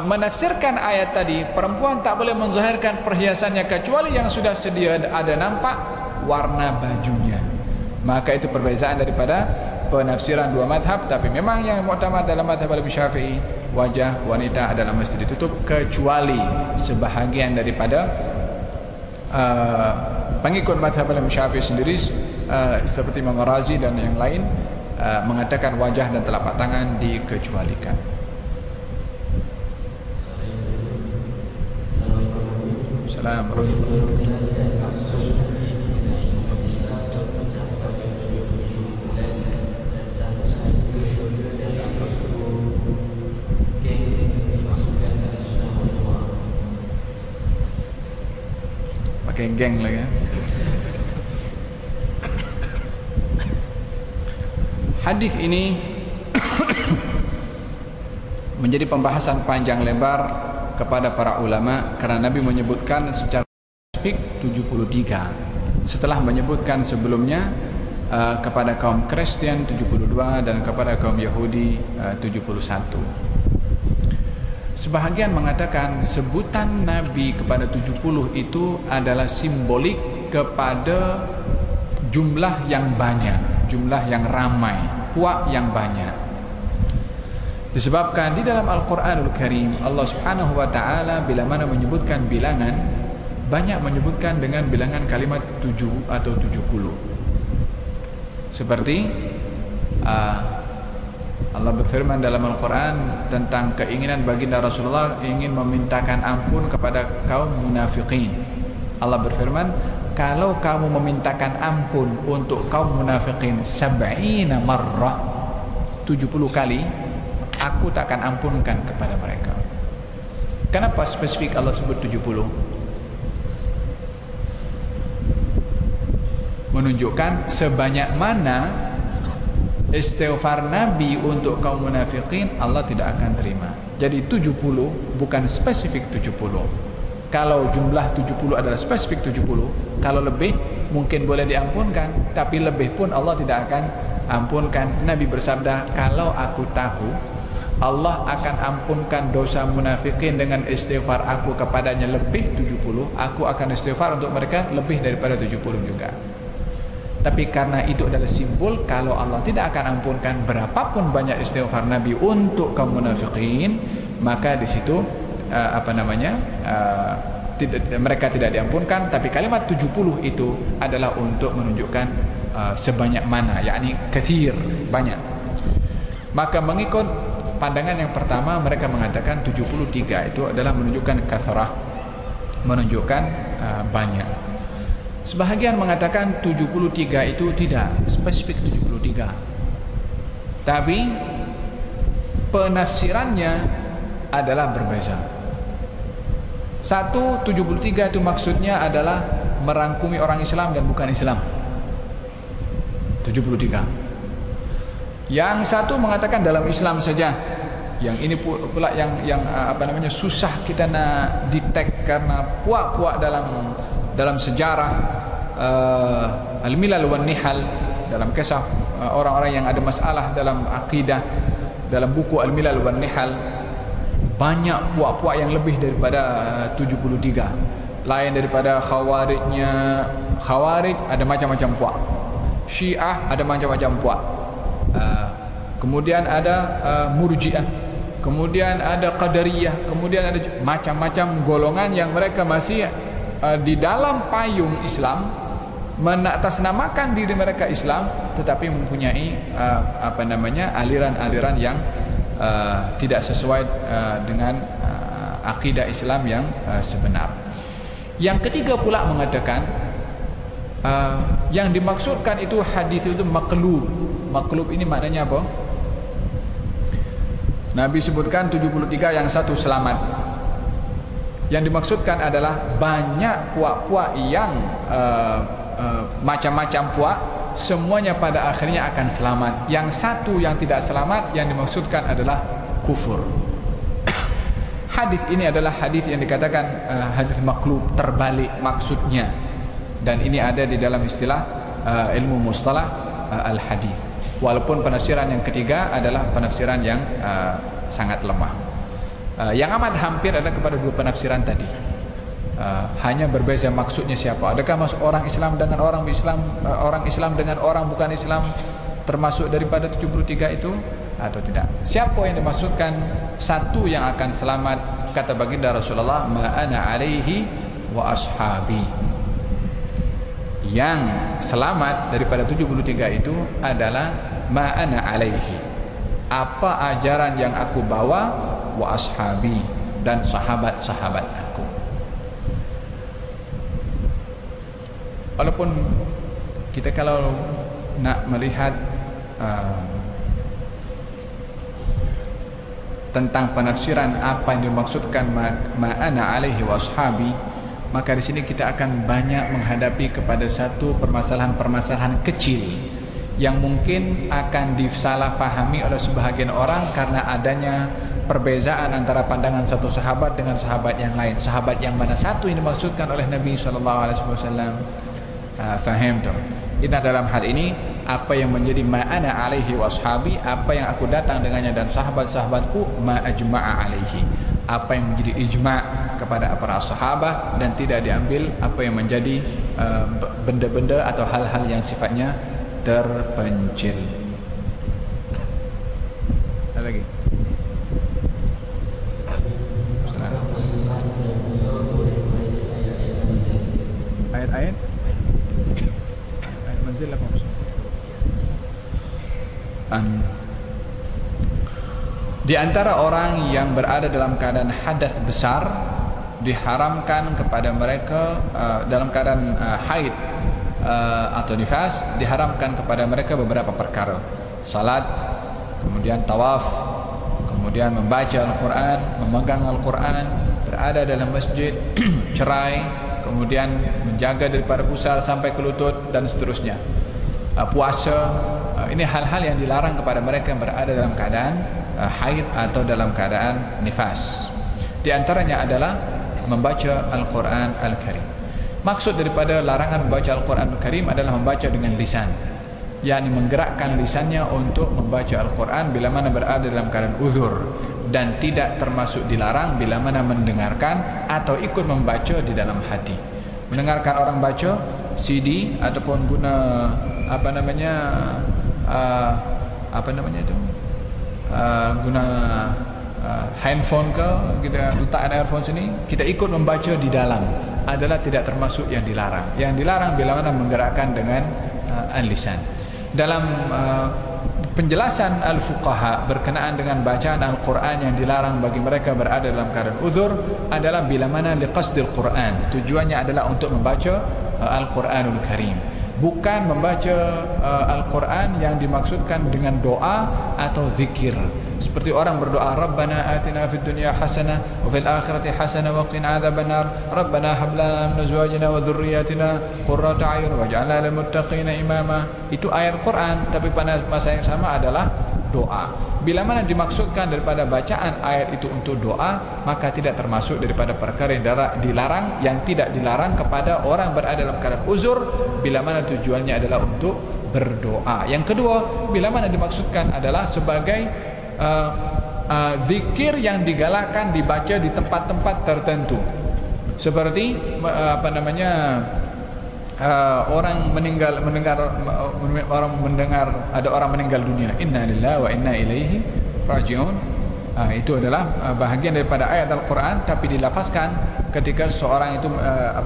menafsirkan ayat tadi, perempuan tak boleh menzahirkan perhiasannya kecuali yang sudah sedia ada nampak warna bajunya. Maka itu perbezaan daripada penafsiran 2 mazhab. Tapi memang yang mu'tamad dalam mazhab Imam Syafi'i, wajah wanita adalah mesti ditutup kecuali sebahagian daripada pengikut mazhab Imam Syafi'i sendiri, seperti Imam Razi dan yang lain, mengatakan wajah dan telapak tangan dikecualikan. Assalamualaikum. Pakai geng lagi ya. Hadis ini menjadi pembahasan panjang lebar kepada para ulama karena Nabi menyebutkan secara spesifik 73 setelah menyebutkan sebelumnya kepada kaum Kristen 72 dan kepada kaum Yahudi 71. Sebahagian mengatakan sebutan Nabi kepada 70 itu adalah simbolik kepada jumlah yang banyak, jumlah yang ramai, puak yang banyak. Disebabkan di dalam Al-Quranul Karim, Allah Subhanahu wa ta'ala bila mana menyebutkan bilangan, banyak menyebutkan dengan bilangan kalimat 7 atau 70. Seperti Allah berfirman dalam Al-Quran tentang keinginan baginda Rasulullah ingin memintakan ampun kepada kaum munafiqin. Allah berfirman, kalau kamu memintakan ampun untuk kaum munafiqin 70 marrah, 70 kali, aku tak akan ampunkan kepada mereka. Kenapa spesifik Allah sebut 70? menunjukkan sebanyak mana istighfar Nabi untuk kaum munafikin Allah tidak akan terima. Jadi 70 bukan spesifik 70. Kalau jumlah 70 adalah spesifik 70, kalau lebih mungkin boleh diampunkan, tapi lebih pun Allah tidak akan ampunkan. Nabi bersabda, kalau aku tahu Allah akan ampunkan dosa munafikin dengan istighfar aku kepadanya lebih 70, aku akan istighfar untuk mereka lebih daripada 70 juga. Tapi karena itu adalah simbol kalau Allah tidak akan ampunkan berapapun banyak istighfar Nabi untuk kaum munafikin, maka di situ mereka tidak diampunkan. Tapi kalimat 70 itu adalah untuk menunjukkan sebanyak mana, yakni kathir, banyak. Maka mengikut pandangan yang pertama, mereka mengatakan 73 itu adalah menunjukkan kathrah, menunjukkan banyak. Sebahagian mengatakan 73 itu tidak spesifik 73, tapi penafsirannya adalah berbeza. 73 itu maksudnya adalah merangkumi orang Islam dan bukan Islam. 73. Yang satu mengatakan dalam Islam saja. Yang ini pula yang susah kita nak detect karena puak-puak dalam sejarah Al-Milal wan Nihal, dalam kisah orang-orang yang ada masalah dalam akidah, dalam buku Al-Milal wan Nihal, banyak puak-puak yang lebih daripada 73. Lain daripada Khawarijnya. Khawarij ada macam-macam puak, Syiah ada macam-macam puak, kemudian ada Murji'ah, kemudian ada Qadariyah, kemudian ada macam-macam golongan yang mereka masih di dalam payung Islam, menatasnamakan diri mereka Islam, tetapi mempunyai aliran-aliran yang tidak sesuai dengan akidah Islam yang sebenar. Yang ketiga pula mengatakan yang dimaksudkan itu hadis itu maqlub. Maqlub ini maknanya apa? Nabi sebutkan 73, yang satu selamat. Yang dimaksudkan adalah banyak puak-puak yang macam-macam puak, semuanya pada akhirnya akan selamat. Yang satu yang tidak selamat yang dimaksudkan adalah kufur. Hadis ini adalah hadis yang dikatakan hadis maqlub, terbalik maksudnya. Dan ini ada di dalam istilah ilmu mustalah al-hadis. Walaupun penafsiran yang ketiga adalah penafsiran yang sangat lemah. Yang amat hampir ada kepada dua penafsiran tadi. Hanya berbeza maksudnya siapa. Adakah masuk orang Islam dengan orang Islam, orang Islam dengan orang bukan Islam termasuk daripada 73 itu atau tidak? Siapa yang dimaksudkan satu yang akan selamat? Kata baginda Rasulullah, ma ana alaihi wa ashabi. Yang selamat daripada 73 itu adalah ma ana alaihi, apa ajaran yang aku bawa, wa ashabi, dan sahabat-sahabat aku. Walaupun kita kalau nak melihat tentang penafsiran apa yang dimaksudkan ma'ana alaihi wa ashabi, maka di sini kita akan banyak menghadapi kepada satu permasalahan-permasalahan kecil yang mungkin akan disalahfahami oleh sebahagian orang karena adanya perbezaan antara pandangan satu sahabat dengan sahabat yang lain. Sahabat yang mana satu yang dimaksudkan oleh Nabi SAW? Faham tu? Ini dalam hal ini apa yang menjadi ma'ana alaihi wa ashabi, apa yang aku datang dengannya dan sahabat-sahabatku, ma ajma'a alaihi, apa yang menjadi ijma' kepada para sahabat dan tidak diambil apa yang menjadi benda-benda atau hal-hal yang sifatnya terpencil. Ada lagi? Ayat-ayat manzil apa maksud? Di antara orang yang berada dalam keadaan hadas besar, diharamkan kepada mereka dalam keadaan haid atau nifas, diharamkan kepada mereka beberapa perkara. Salat, kemudian tawaf, kemudian membaca Al-Quran, memegang Al-Quran, berada dalam masjid, cerai, kemudian menjaga daripada pusar sampai ke lutut dan seterusnya. Puasa, ini hal-hal yang dilarang kepada mereka yang berada dalam keadaan haid atau dalam keadaan nifas. Di antaranya adalah membaca Al-Quran Al-Karim. Maksud daripada larangan membaca Al-Quran Al-Karim adalah membaca dengan lisan, yakni menggerakkan lisannya untuk membaca Al-Quran bila mana berada dalam keadaan uzur, dan tidak termasuk dilarang bila mana mendengarkan atau ikut membaca di dalam hati. Mendengarkan orang baca CD ataupun guna guna handphone ke, kita letakkan earphone sini, kita ikut membaca di dalam, adalah tidak termasuk yang dilarang. Yang dilarang bila mana menggerakkan dengan lisan. Dalam penjelasan al-fuqaha berkenaan dengan bacaan Al-Quran yang dilarang bagi mereka berada dalam keadaan uzur adalah bila mana liqasdil Quran, tujuannya adalah untuk membaca Al-Quranul Karim, bukan membaca Al-Quran yang dimaksudkan dengan doa atau zikir. Seperti orang berdoa, Rabbana atina fid dunya hasanah wa fil akhirati hasanah wa qina adzabannar, Rabbana hab lana min azwajina wa dhurriyyatina qurrata a'yun waj'alna lil muttaqina imama. Itu ayat Quran, tapi pada masa yang sama adalah doa. Bila mana dimaksudkan daripada bacaan ayat itu untuk doa, maka tidak termasuk daripada perkara yang dilarang, yang tidak dilarang kepada orang berada dalam keadaan uzur bila mana tujuannya adalah untuk berdoa. Yang kedua, bila mana dimaksudkan adalah sebagai zikir yang digalakkan dibaca di tempat-tempat tertentu, seperti orang mendengar ada orang meninggal dunia, inna lillahi wa inna ilaihi rajiun. Itu adalah bahagian daripada ayat Al-Quran, tapi dilafazkan ketika seorang itu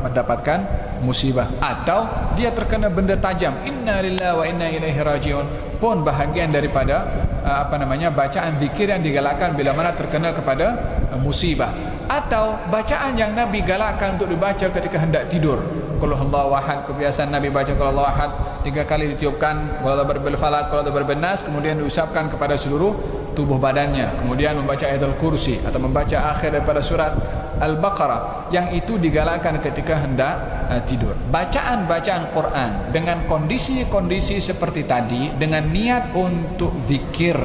mendapatkan musibah atau dia terkena benda tajam, inna lillahi wa inna ilaihi rajiun, pun bahagian daripada bacaan zikir yang digalakkan bila mana terkena kepada musibah. Atau bacaan yang Nabi galakkan untuk dibaca ketika hendak tidur, qul huwallahu ahad, kebiasaan Nabi baca qul huwallahu ahad 3 kali ditiupkan, qul a'udzu birabbil falaq, qul a'udzu birabbin nas, kemudian diusapkan kepada seluruh tubuh badannya, kemudian membaca ayatul kursi atau membaca akhir daripada surat Al-Baqarah, yang itu digalakkan ketika hendak tidur. Bacaan-bacaan Quran dengan kondisi-kondisi seperti tadi, dengan niat untuk zikir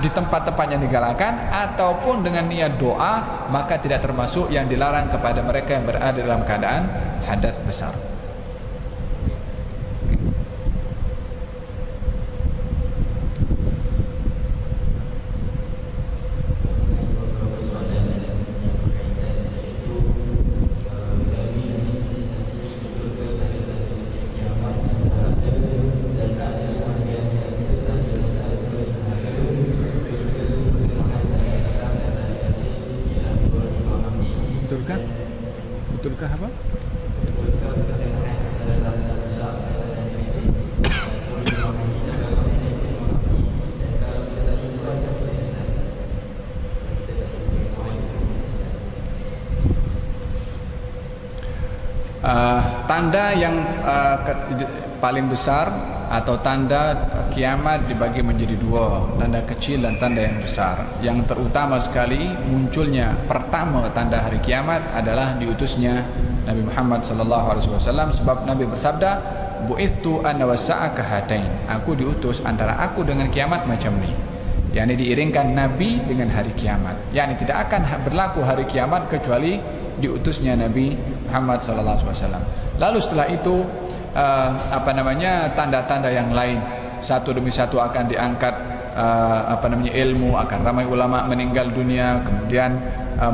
di tempat-tempat yang digalakkan ataupun dengan niat doa, maka tidak termasuk yang dilarang kepada mereka yang berada dalam keadaan hadas besar. Betulkah apa? Tanda yang paling besar atau tanda kiamat dibagi menjadi 2, tanda kecil dan tanda yang besar. Yang terutama sekali munculnya pertama tanda hari kiamat adalah diutusnya Nabi Muhammad SAW, sebab Nabi bersabda, bu'ithtu ana wasa'a kahatain, aku diutus antara aku dengan kiamat macam ni. Yang ini diiringkan Nabi dengan hari kiamat, yakni tidak akan berlaku hari kiamat kecuali diutusnya Nabi Muhammad SAW. Lalu setelah itu tanda-tanda yang lain satu demi satu akan diangkat, ilmu, akan ramai ulama meninggal dunia, kemudian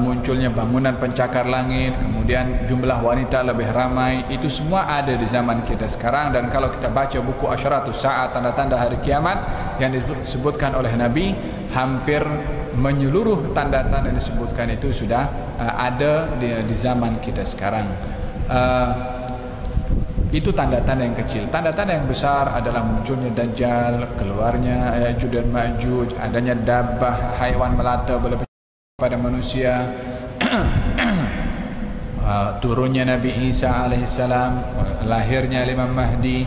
munculnya bangunan pencakar langit, kemudian jumlah wanita lebih ramai. Itu semua ada di zaman kita sekarang. Dan kalau kita baca buku Asyaratus Sa'at, tanda-tanda hari kiamat yang disebutkan oleh Nabi, hampir menyeluruh tanda-tanda yang disebutkan itu sudah ada di zaman kita sekarang. Itu tanda-tanda yang kecil. Tanda-tanda yang besar adalah munculnya Dajjal, keluarnya Ya'juj dan Ma'juj, adanya dabbah, haiwan melata pada manusia, turunnya Nabi Isa alaihissalam, lahirnya Imam Mahdi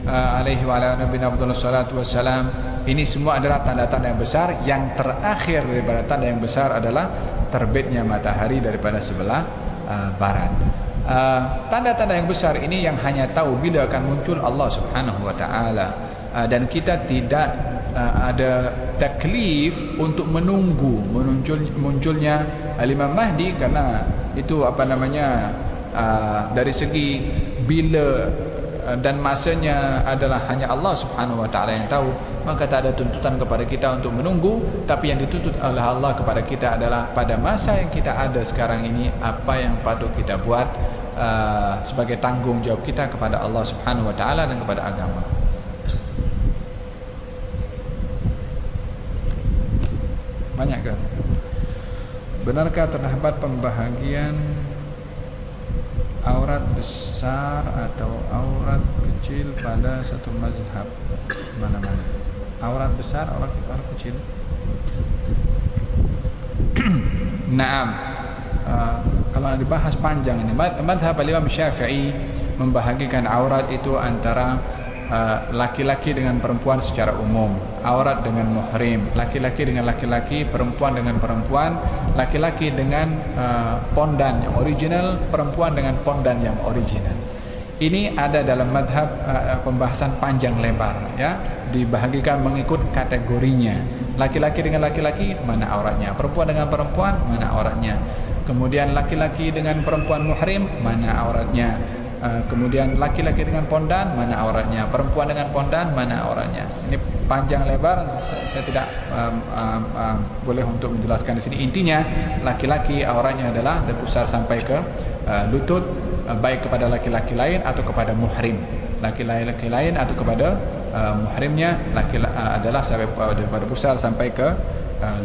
alaihi wa ala nabiyina salatu wassalam. Ini semua adalah tanda-tanda yang besar. Yang terakhir daripada tanda yang besar adalah terbitnya matahari daripada sebelah barat. Tanda-tanda yang besar ini yang hanya tahu bila akan muncul Allah Subhanahu wa taala, dan kita tidak ada taklif untuk menunggu munculnya Imam Mahdi, karena itu dari segi bila dan masanya adalah hanya Allah Subhanahu wa taala yang tahu, maka tak ada tuntutan kepada kita untuk menunggu. Tapi yang dituntut oleh Allah kepada kita adalah pada masa yang kita ada sekarang ini, apa yang patut kita buat sebagai tanggung jawab kita kepada Allah Subhanahu wa taala dan kepada agama. Banyak ke? Benarkah terdapat pembahagian aurat besar atau aurat kecil pada satu mazhab? Mana-mana? Aurat besar, aurat kecil? Naam. Kalau dibahas panjang ini, mazhab Imam Syafi'i membahagikan aurat itu antara laki-laki dengan perempuan secara umum, aurat dengan muhrim, laki-laki dengan laki-laki, perempuan dengan perempuan, laki-laki dengan pondan yang original, perempuan dengan pondan yang original. Ini ada dalam madhab pembahasan panjang lebar, ya, dibahagikan mengikut kategorinya. Laki-laki dengan laki-laki, mana auratnya? Perempuan dengan perempuan, mana auratnya? Kemudian laki-laki dengan perempuan muhrim, mana auratnya? Kemudian laki-laki dengan pondan, mana auratnya? Perempuan dengan pondan, mana auratnya? Ini panjang lebar, saya tidak boleh untuk menjelaskan di sini. Intinya, laki-laki auratnya adalah dari pusar sampai ke lutut, baik kepada laki-laki lain atau kepada muhrim. Laki-laki lain atau kepada muhrimnya adalah sampai daripada pusar sampai ke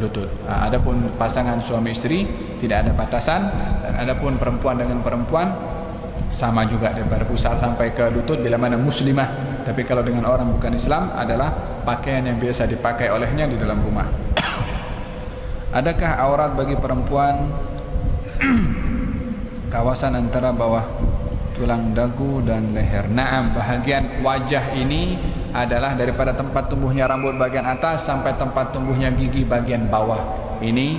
lutut. Adapun pasangan suami istri tidak ada batasan, dan adapun perempuan dengan perempuan sama juga daripada pusar sampai ke lutut bila mana muslimah. Tapi kalau dengan orang bukan Islam adalah pakaian yang biasa dipakai olehnya di dalam rumah. Adakah aurat bagi perempuan kawasan antara bawah tulang dagu dan leher? Naam, bahagian wajah ini adalah daripada tempat tumbuhnya rambut bagian atas sampai tempat tumbuhnya gigi bagian bawah. Ini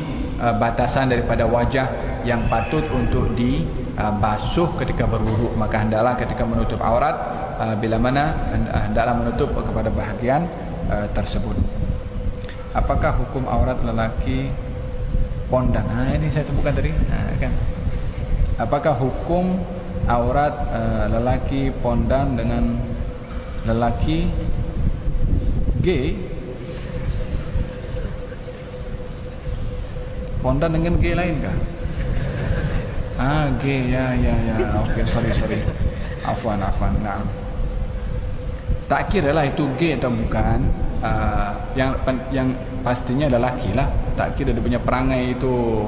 batasan daripada wajah yang patut untuk dibasuh ketika berwudu. Maka hendaklah ketika menutup aurat, bila mana hendaklah menutup kepada bahagian tersebut. Apakah hukum aurat lelaki pondan? Ini saya temukan tadi, kan? Apakah hukum aurat lelaki pondan dengan lelaki gay? Pondan dengan gay lain kah? Gay, ya. Okey, sorry. Afwan. Nah, tak kira lah itu gay atau bukan. Yang pastinya adalah lelaki lah. Tak kira dia punya perangai itu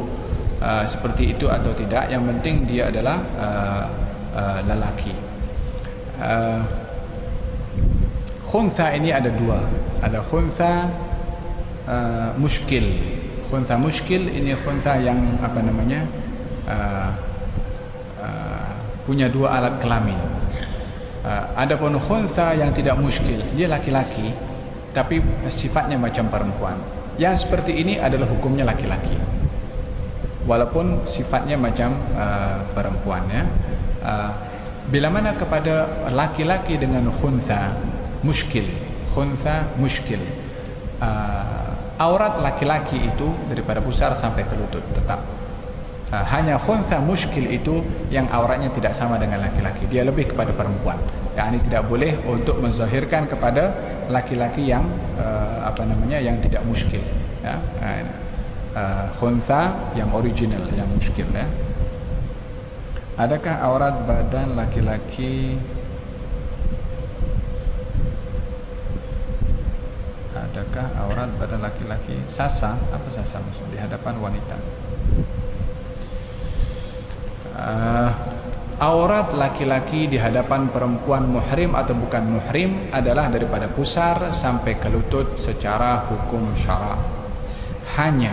seperti itu atau tidak. Yang penting dia adalah lelaki. Khuntha ini ada dua. Ada khuntha muskil. Khuntha muskil ini khuntha yang punya dua alat kelamin. Adapun khuntha yang tidak muskil, dia laki-laki tapi sifatnya macam perempuan. Yang seperti ini adalah hukumnya laki-laki, walaupun sifatnya macam perempuan, ya. Bila mana kepada laki-laki dengan khuntha muskil, aurat laki-laki itu daripada pusar sampai ke lutut tetap. Hanya khuntha muskil itu yang auratnya tidak sama dengan laki-laki, dia lebih kepada perempuan. Ini tidak boleh untuk menzahirkan kepada laki-laki yang yang tidak muskil, ya. Khuntha yang original, yang muskil, ya. Adakah aurat badan laki-laki sasa? Apa sasa maksud? Di hadapan wanita. Aurat laki-laki di hadapan perempuan muhrim atau bukan muhrim adalah daripada pusar sampai ke lutut secara hukum syara. Hanya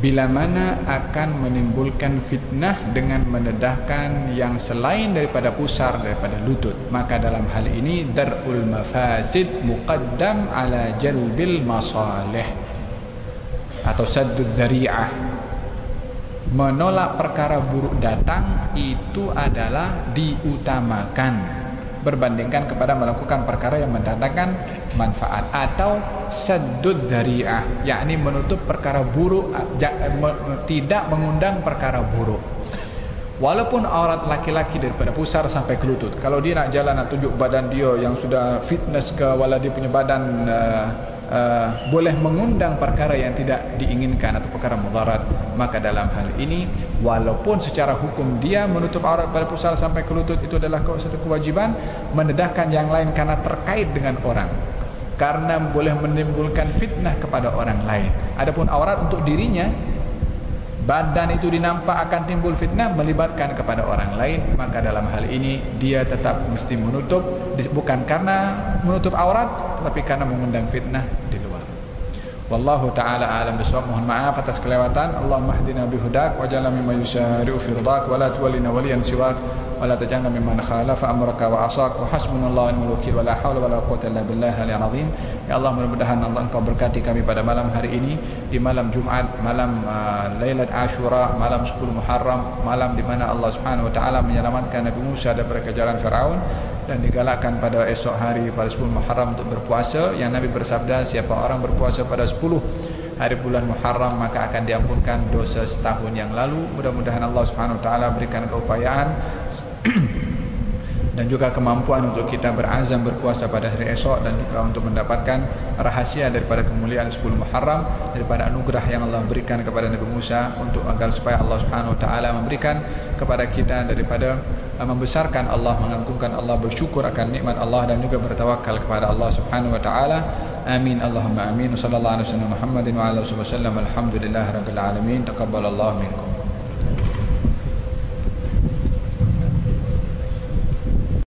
bila mana akan menimbulkan fitnah dengan mendedahkan yang selain daripada pusar, daripada lutut, maka dalam hal ini dar'ul mafasid muqaddam ala jalbil masalih atau saddud dzari'ah. menolak perkara buruk datang itu adalah diutamakan berbandingkan kepada melakukan perkara yang mendatangkan manfaat, atau saddud dzari'ah, yakni menutup perkara buruk, tidak mengundang perkara buruk. Walaupun aurat laki-laki daripada pusar sampai ke lutut, kalau dia nak jalan, nak tunjuk badan dia yang sudah fitness ke, wala dia punya badan boleh mengundang perkara yang tidak diinginkan atau perkara mudarat, maka dalam hal ini walaupun secara hukum dia menutup aurat pada pusar sampai ke lutut itu adalah satu kewajiban, mendedahkan yang lain karena terkait dengan orang, karena boleh menimbulkan fitnah kepada orang lain. Adapun aurat untuk dirinya, badan itu dinampak akan timbul fitnah melibatkan kepada orang lain, maka dalam hal ini dia tetap mesti menutup, bukan karena menutup aurat tetapi karena mengundang fitnah di luar. Wallahu ta'ala alam bisawab. Mohon maaf atas kelewatan. Allahumma hdina bihudak waj'alna mimman yusari'u fi ridak wa la tuwallina waliyan siwak wa la taj'alna mimman khalafa amraka wa asak wa hasbunallahu wa ni'mal wakeel wa la haula wa la quwwata illa billahi al-'aliyyil 'azhim. Ya Allah, mudah-mudahan Allah Engkau berkati kami pada malam hari ini, di malam Jumat, malam Lailat Ashura, malam 10 Muharram, malam di mana Allah Subhanahu wa taala menyelamatkan Nabi Musa daripada kejaran Firaun, dan digalakkan pada esok hari pada 10 Muharram untuk berpuasa, yang Nabi bersabda, siapa orang berpuasa pada 10 hari bulan Muharram maka akan diampunkan dosa setahun yang lalu. Mudah-mudahan Allah Subhanahu wa taala berikan keupayaan dan juga kemampuan untuk kita berazam berpuasa pada hari esok, dan juga untuk mendapatkan rahasia daripada kemuliaan 10 Muharram, daripada anugerah yang Allah berikan kepada Nabi Musa, untuk agar supaya Allah Subhanahu wa taala memberikan kepada kita daripada membesarkan Allah, mengagungkan Allah, bersyukur akan nikmat Allah, dan juga bertawakal kepada Allah Subhanahu wa taala. Amin Allahumma amin. Sallallahu alaihi wasallam Muhammadin wa ala alihi wasallam. Alhamdulillahirabbil alamin. Taqabbalallahu minkum.